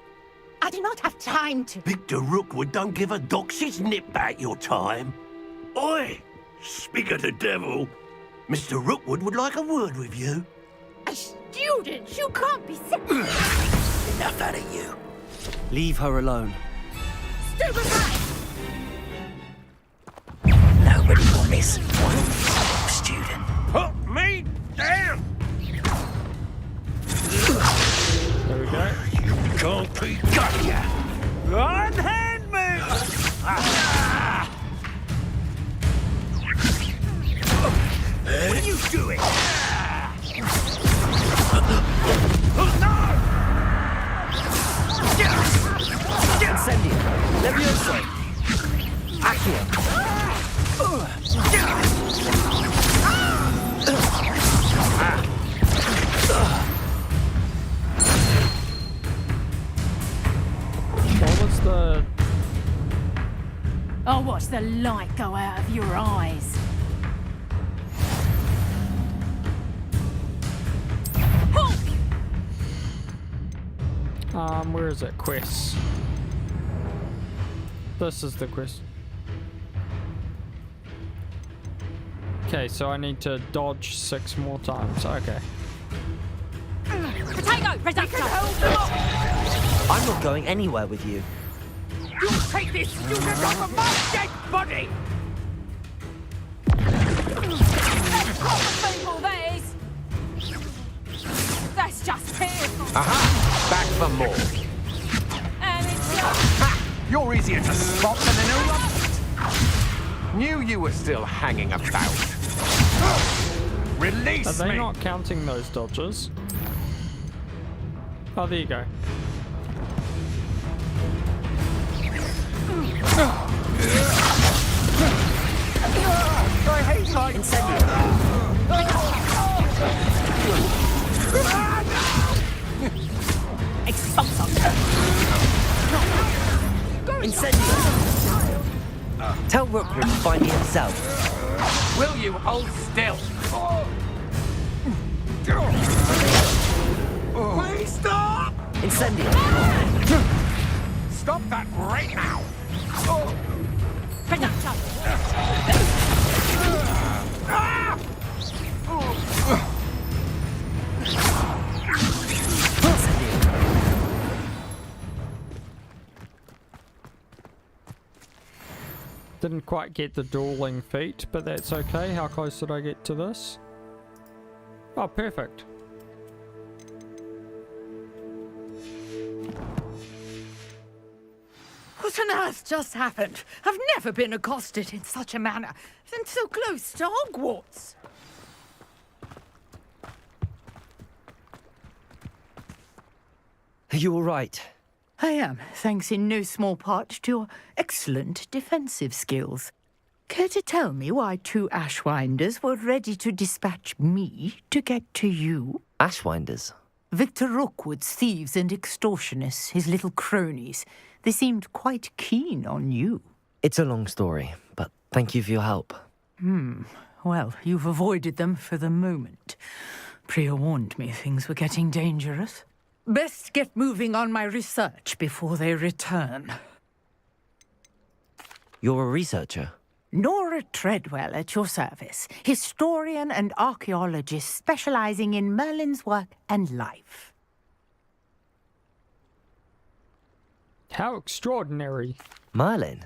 I do not have time to... Victor Rookwood don't give a doxy's nip back your time. Oi! Speak of the devil. Mr. Rookwood would like a word with you. A student? You can't be sick. Enough out of you. Leave her alone. Stupid guy! Nobody will listen. One student. Put me down! There we go. You can't be got ya! Unhand me! What are you doing? Incendio! Levioso! Accio! What was the... I'll watch the light go out of your eyes. Where is it? Quest. This is the quest. Okay, so I need to dodge 6 more times. Okay. Potato! Potato! I'm not going anywhere with you. You take this student off of my dead body! Let's pop the people, that is! let's just hear. Aha! Back for more. And it's just... Ha! You're easier to spot than an erupt. Knew you were still hanging about. Release Are they me! not counting those dodges? Oh, there you go. I hate like Incendio! Tell Rookwood to find me himself. Will you hold still? Please stop! Incendio! Stop that right now! Didn't quite get the dueling feat, but that's okay. How close did I get to this? Oh, perfect. What on earth just happened? I've never been accosted in such a manner, and so close to Hogwarts. Are you all right? I am, thanks in no small part to your excellent defensive skills. Care to tell me why two Ashwinders were ready to dispatch me to get to you? Ashwinders? Victor Rookwood's thieves and extortionists, his little cronies. They seemed quite keen on you. It's a long story, but thank you for your help. Well, you've avoided them for the moment. Priya warned me things were getting dangerous. Best get moving on my research before they return. You're a researcher? Nora Treadwell at your service, historian and archaeologist specializing in Merlin's work and life. How extraordinary. Merlin?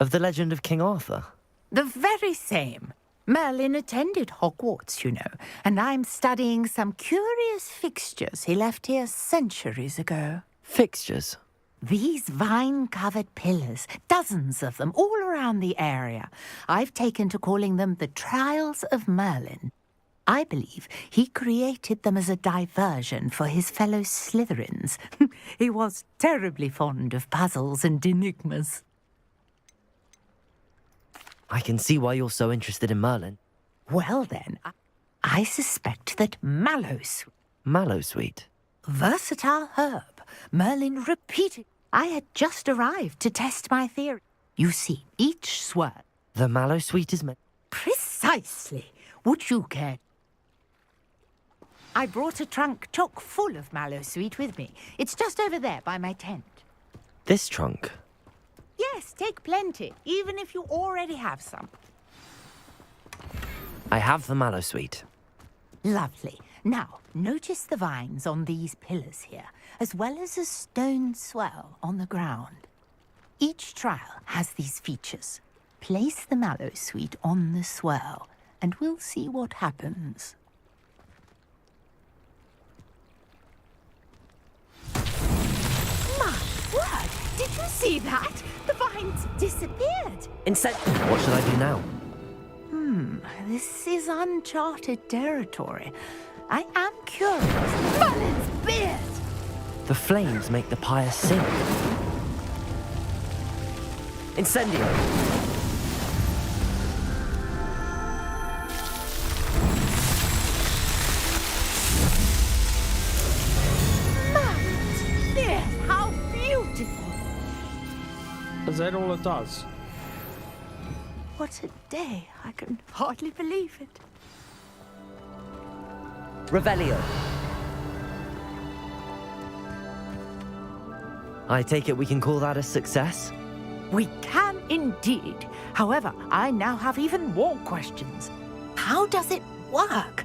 Of the legend of King Arthur? The very same. Merlin attended Hogwarts, you know, and I'm studying some curious fixtures he left here centuries ago. Fixtures? These vine-covered pillars, dozens of them, all around the area. I've taken to calling them the Trials of Merlin. I believe he created them as a diversion for his fellow Slytherins. He was terribly fond of puzzles and enigmas. I can see why you're so interested in Merlin. Well then, I suspect that Mallowsweet... Mallowsweet? Versatile herb. Merlin repeated. I had just arrived to test my theory. You see, each swirl... The Mallowsweet is meant... Precisely. Would you care? I brought a trunk chock full of Mallowsweet with me. It's just over there by my tent. This trunk? Yes, take plenty, even if you already have some. I have the Mallowsweet. Lovely. Now, notice the vines on these pillars here, as well as a stone swell on the ground. Each trial has these features. Place the Mallowsweet on the swell, and we'll see what happens. My word! Did you see that? The vines disappeared. What should I do now? This is uncharted territory. I am curious. Merlin's beard! The flames make the pyre sing. Incendio! Merlin's beard! How beautiful! Is that all it does? What a day. I can hardly believe it. Revelio. I take it we can call that a success? We can indeed. However, I now have even more questions. How does it work?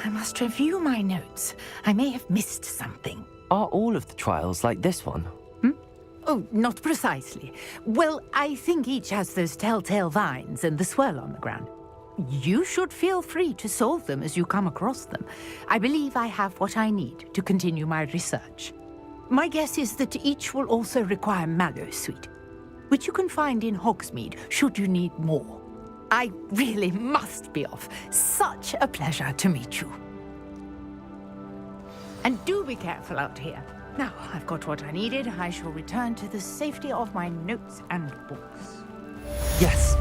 I must review my notes. I may have missed something. Are all of the trials like this one? Oh, not precisely. Well, I think each has those telltale vines and the swirl on the ground. you should feel free to solve them as you come across them. I believe I have what I need to continue my research. My guess is that each will also require mallow sweet, which you can find in Hogsmeade should you need more. I really must be off. Such a pleasure to meet you. And do be careful out here. Now I've got what I needed, I shall return to the safety of my notes and books. Yes.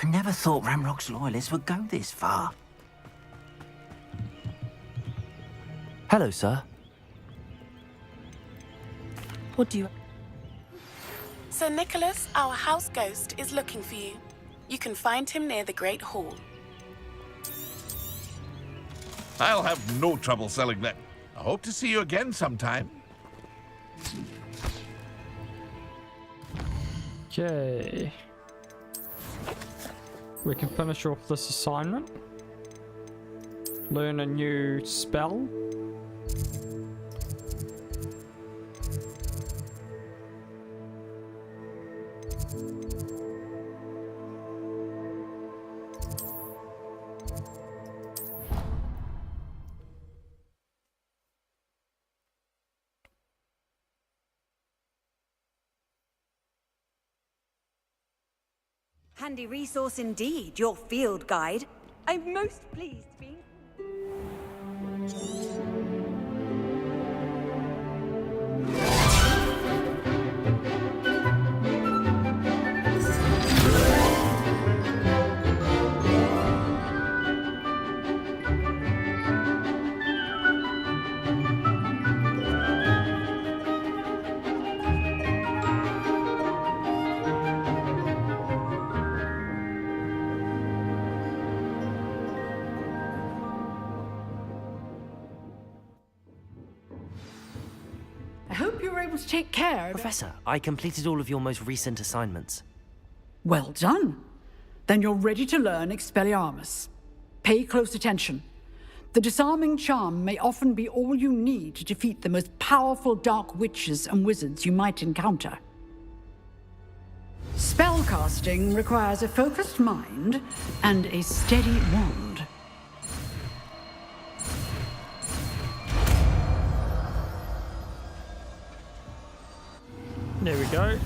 I never thought Ramrock's loyalists would go this far. Hello, sir. What do you... Sir Nicholas, our house ghost, is looking for you. You can find him near the Great Hall. I'll have no trouble selling that. I hope to see you again sometime. Okay. We can finish off this assignment. Learn a new spell. Handy resource indeed, your field guide. I'm most pleased to be... I hope you were able to take care of... Professor, I completed all of your most recent assignments. Well done. Then you're ready to learn Expelliarmus. Pay close attention. The disarming charm may often be all you need to defeat the most powerful dark witches and wizards you might encounter. Spellcasting requires a focused mind and a steady wand. There we go.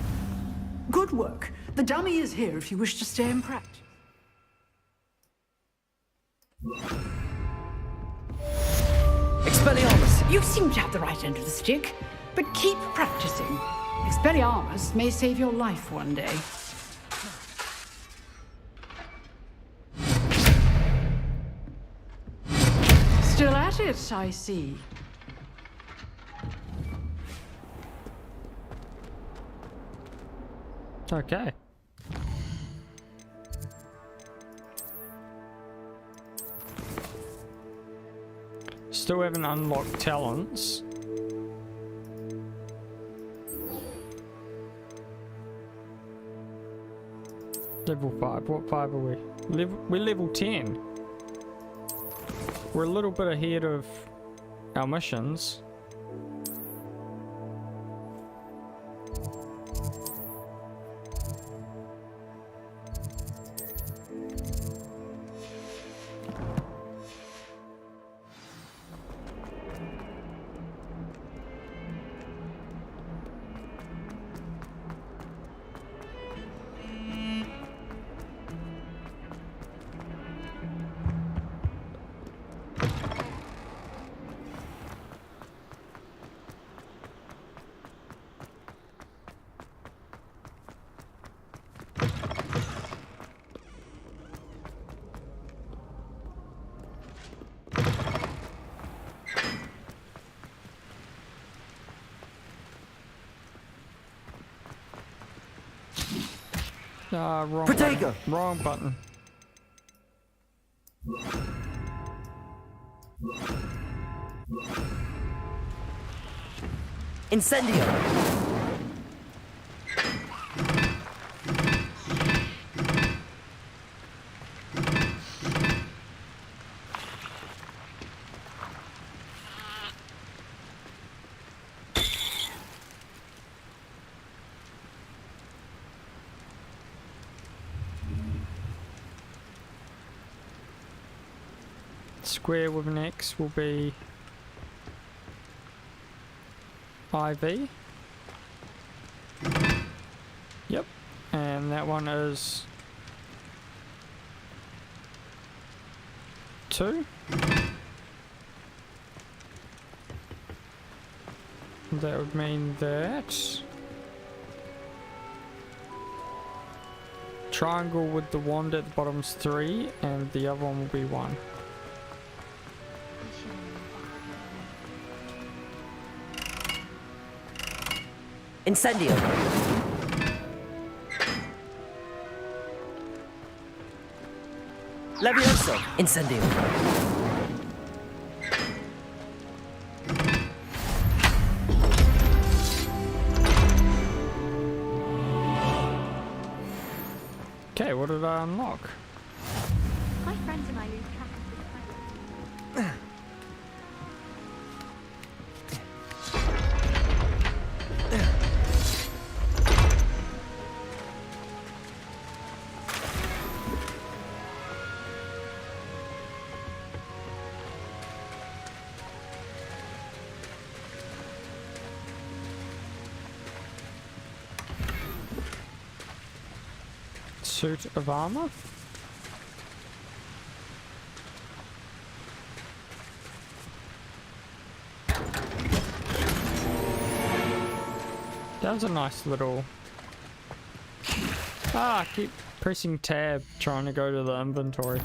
Good work. The dummy is here if you wish to stay in practice. Expelliarmus! You seem to have the right end of the stick, but keep practicing. Expelliarmus may save your life one day. Still at it, I see. Okay. Still haven't unlocked talents. Level 5. What 5 are we? We're level 10. We're a little bit ahead of our missions. Wrong Protego! button. Wrong button. Incendio! square with an X will be IV. Yep. And that one is 2. That would mean that triangle with the wand at the bottom is 3 and the other one will be 1. Incendio. Levioso. Incendio. Okay, what did I unlock? My friends and I lose track of the time. Suit of armor. That was a nice little... I keep pressing tab trying to go to the inventory.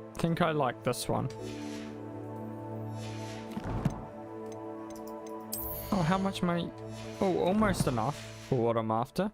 I think I like this one. Oh, how much money? Oh, almost enough for what I'm after.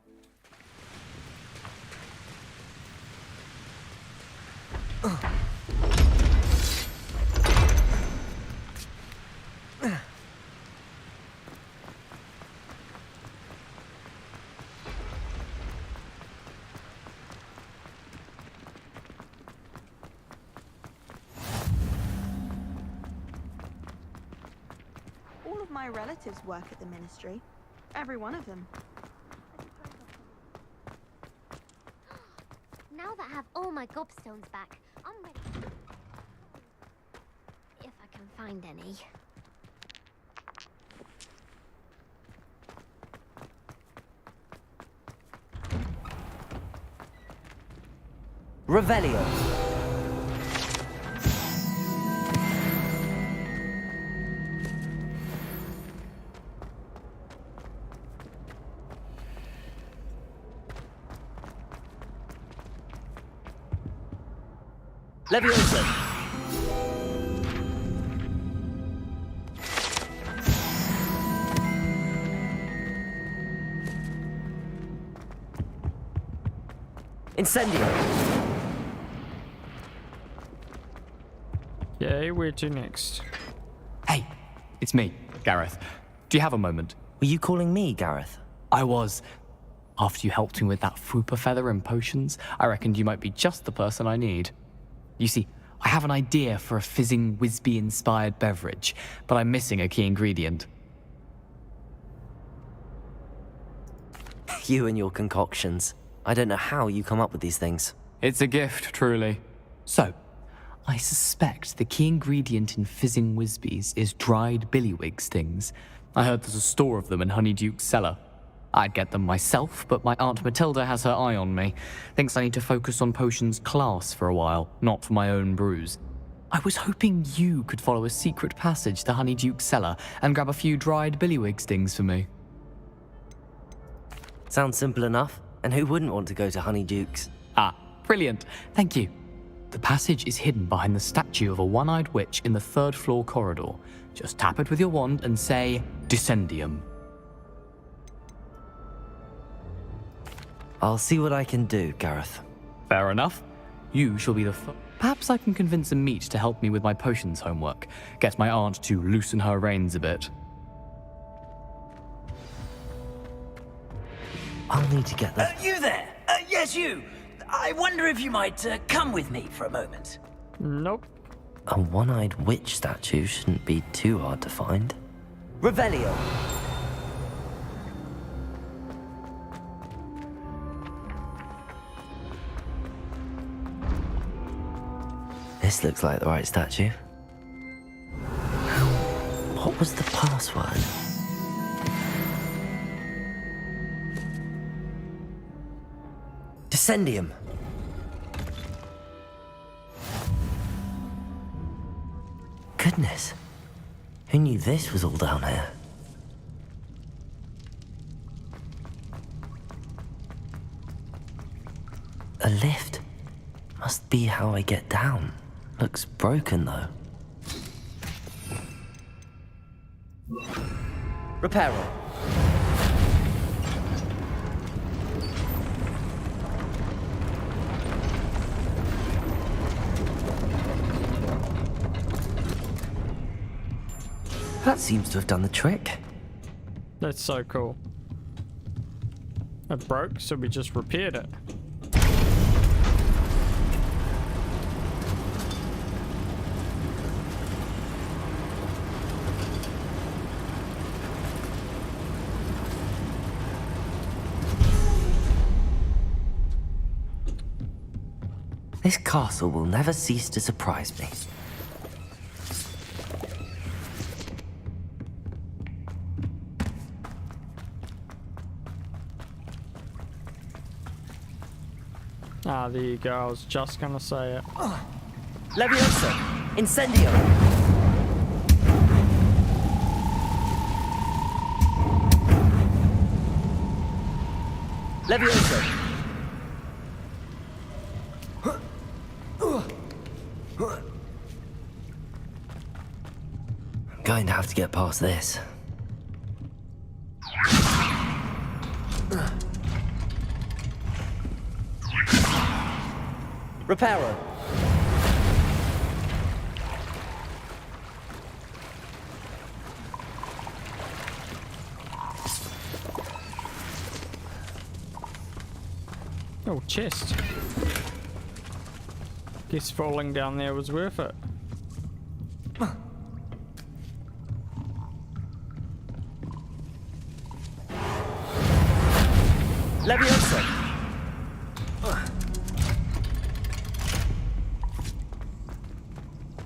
My relatives work at the ministry. Every one of them. Now that I have all my gobstones back, I'm ready. If I can find any. Revelio. Levioso. Incendio. Yay, where to next? Hey, it's me, Gareth. Do you have a moment? Were you calling me Gareth? I was. After you helped me with that Fupa feather and potions, I reckoned you might be just the person I need. You see, I have an idea for a fizzing Wisby-inspired beverage, but I'm missing a key ingredient. You and your concoctions. I don't know how you come up with these things. It's a gift, truly. So, I suspect the key ingredient in fizzing Wisbies is dried billywig stings. I heard there's a store of them in Honeyduke's cellar. I'd get them myself, but my Aunt Matilda has her eye on me. Thinks I need to focus on potions class for a while, not for my own brews. I was hoping you could follow a secret passage to Honeyduke's cellar and grab a few dried billywig stings for me. Sounds simple enough. And who wouldn't want to go to Honeyduke's? Ah, brilliant. Thank you. The passage is hidden behind the statue of a one-eyed witch in the 3rd floor corridor. Just tap it with your wand and say, Descendium. I'll see what I can do, Gareth. Fair enough. You shall be the Perhaps I can convince a meat to help me with my potions homework. Get my aunt to loosen her reins a bit. I'll need to get that. You there! Yes, you. I wonder if you might come with me for a moment. Nope. A one-eyed witch statue shouldn't be too hard to find. Revelio. This looks like the right statue. What was the password? Descendium. Goodness. Who knew this was all down here? A lift. Must be how I get down. Looks broken though. Reparo. That seems to have done the trick. That's so cool. It broke, so we just repaired it. This castle will never cease to surprise me. Ah, there you go. I was just gonna say it. Leviosa. Incendio. Leviosa. I'm going to have to get past this. Reparo. Oh, chest. Guess falling down there was worth it. Leviosa.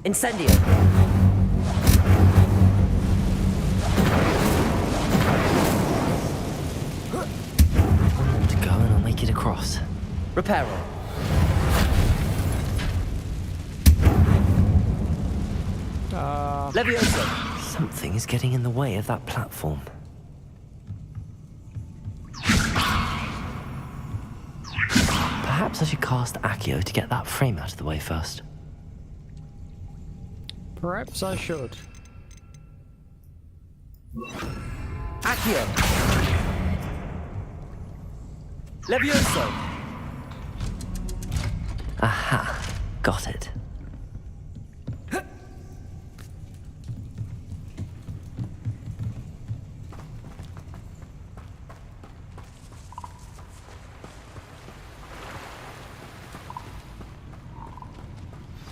Incendio. One more to go and I'll make it across. Reparo. Leviosa. Something is getting in the way of that platform. Perhaps I should cast Accio to get that frame out of the way first. Perhaps I should. Accio. Levioso. Aha, got it.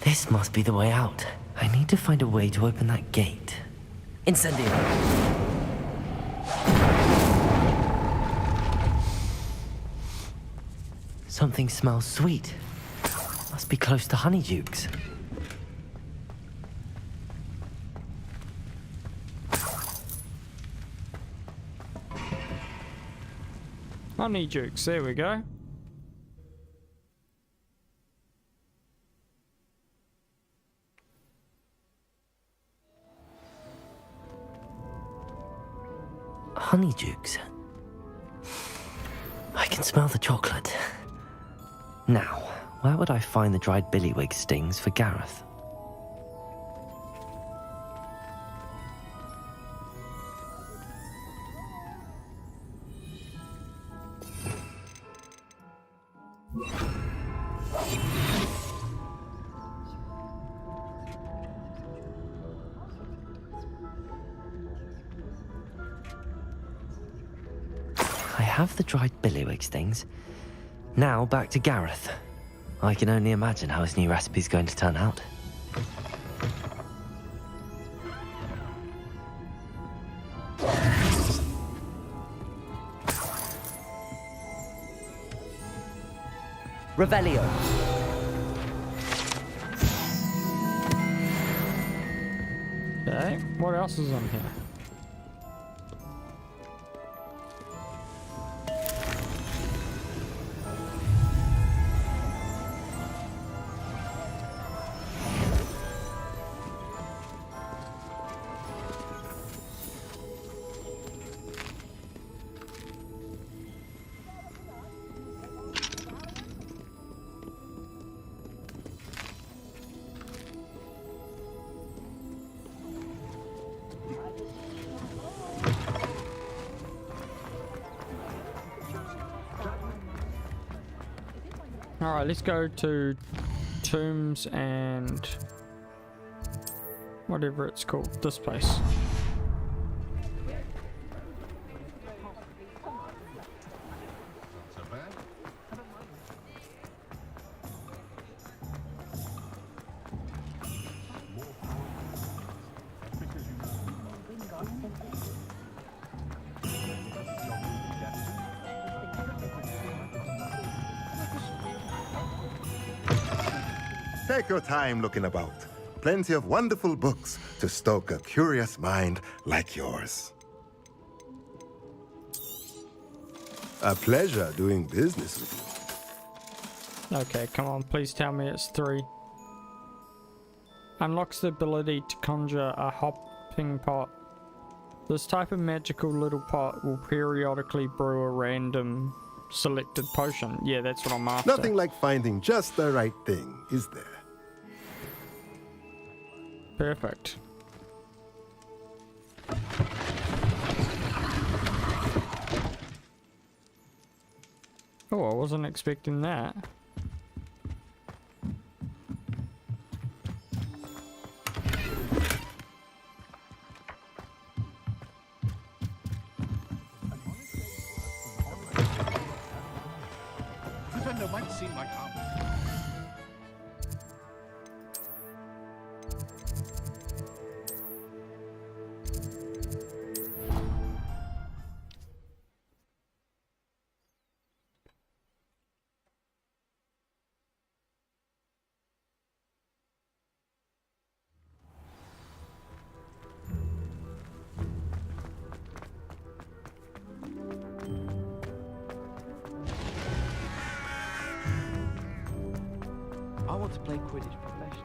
This must be the way out. I need to find a way to open that gate. Incendio. Something smells sweet. Must be close to Honeydukes. Honeydukes, there we go. Honeydukes. I can smell the chocolate. Now, where would I find the dried billywig stings for Gareth? I have the dried billywig stings, Now back to Gareth. I can only imagine how his new recipe's going to turn out. Revelio. Okay, what else is on here? Alright, let's go to Tombs and whatever it's called, this place. Take your time looking about. Plenty of wonderful books to stoke a curious mind like yours. A pleasure doing business with you. Okay, come on, please tell me it's 3. Unlocks the ability to conjure a hopping pot. This type of magical little pot will periodically brew a random selected potion. Yeah, that's what I'm after. Nothing like finding just the right thing, is there? Perfect. Oh, I wasn't expecting that. Defender might seem like harm. I want to play Quidditch professionally.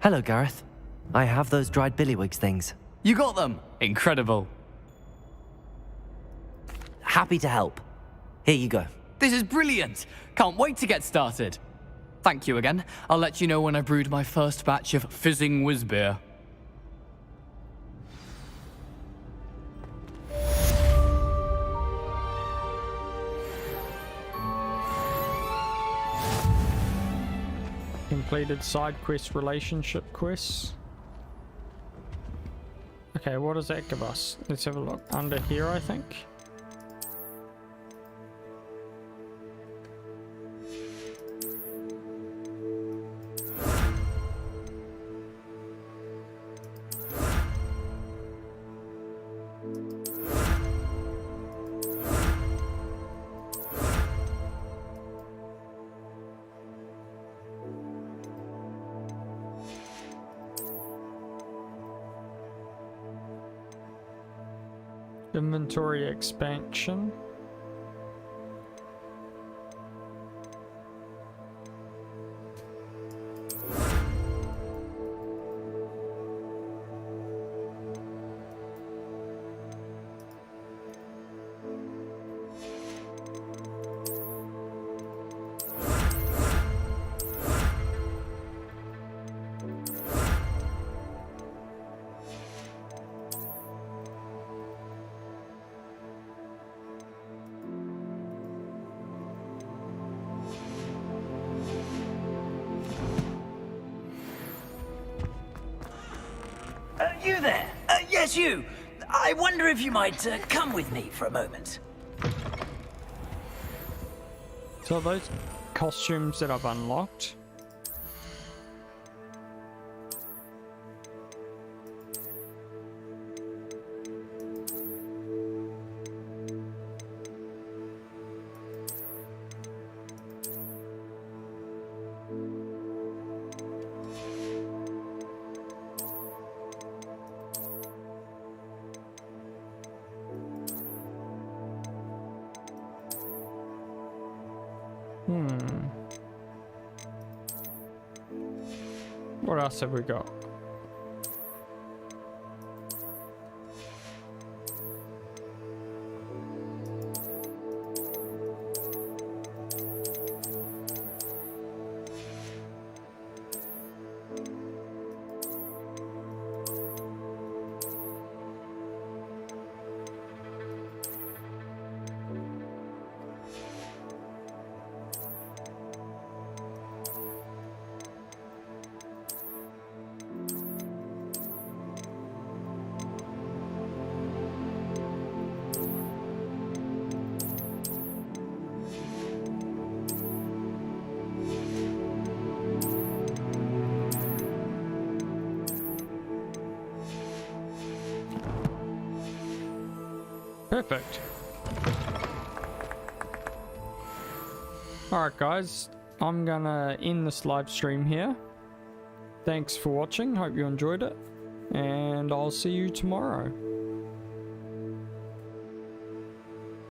Hello, Gareth. I have those dried billywigs things. You got them! Incredible. Happy to help. Here you go. This is brilliant! Can't wait to get started. Thank you again. I'll let you know when I brewed my first batch of fizzing whiz-beer. Completed side quest, relationship quests. Okay, what does that give us? Let's have a look. Under here, I think. Inventory expansion. you there. Yes, you. I wonder if you might come with me for a moment. So those costumes that I've unlocked. What else have we got? Perfect. Alright guys, I'm gonna end this live stream here. Thanks for watching, hope you enjoyed it, and I'll see you tomorrow.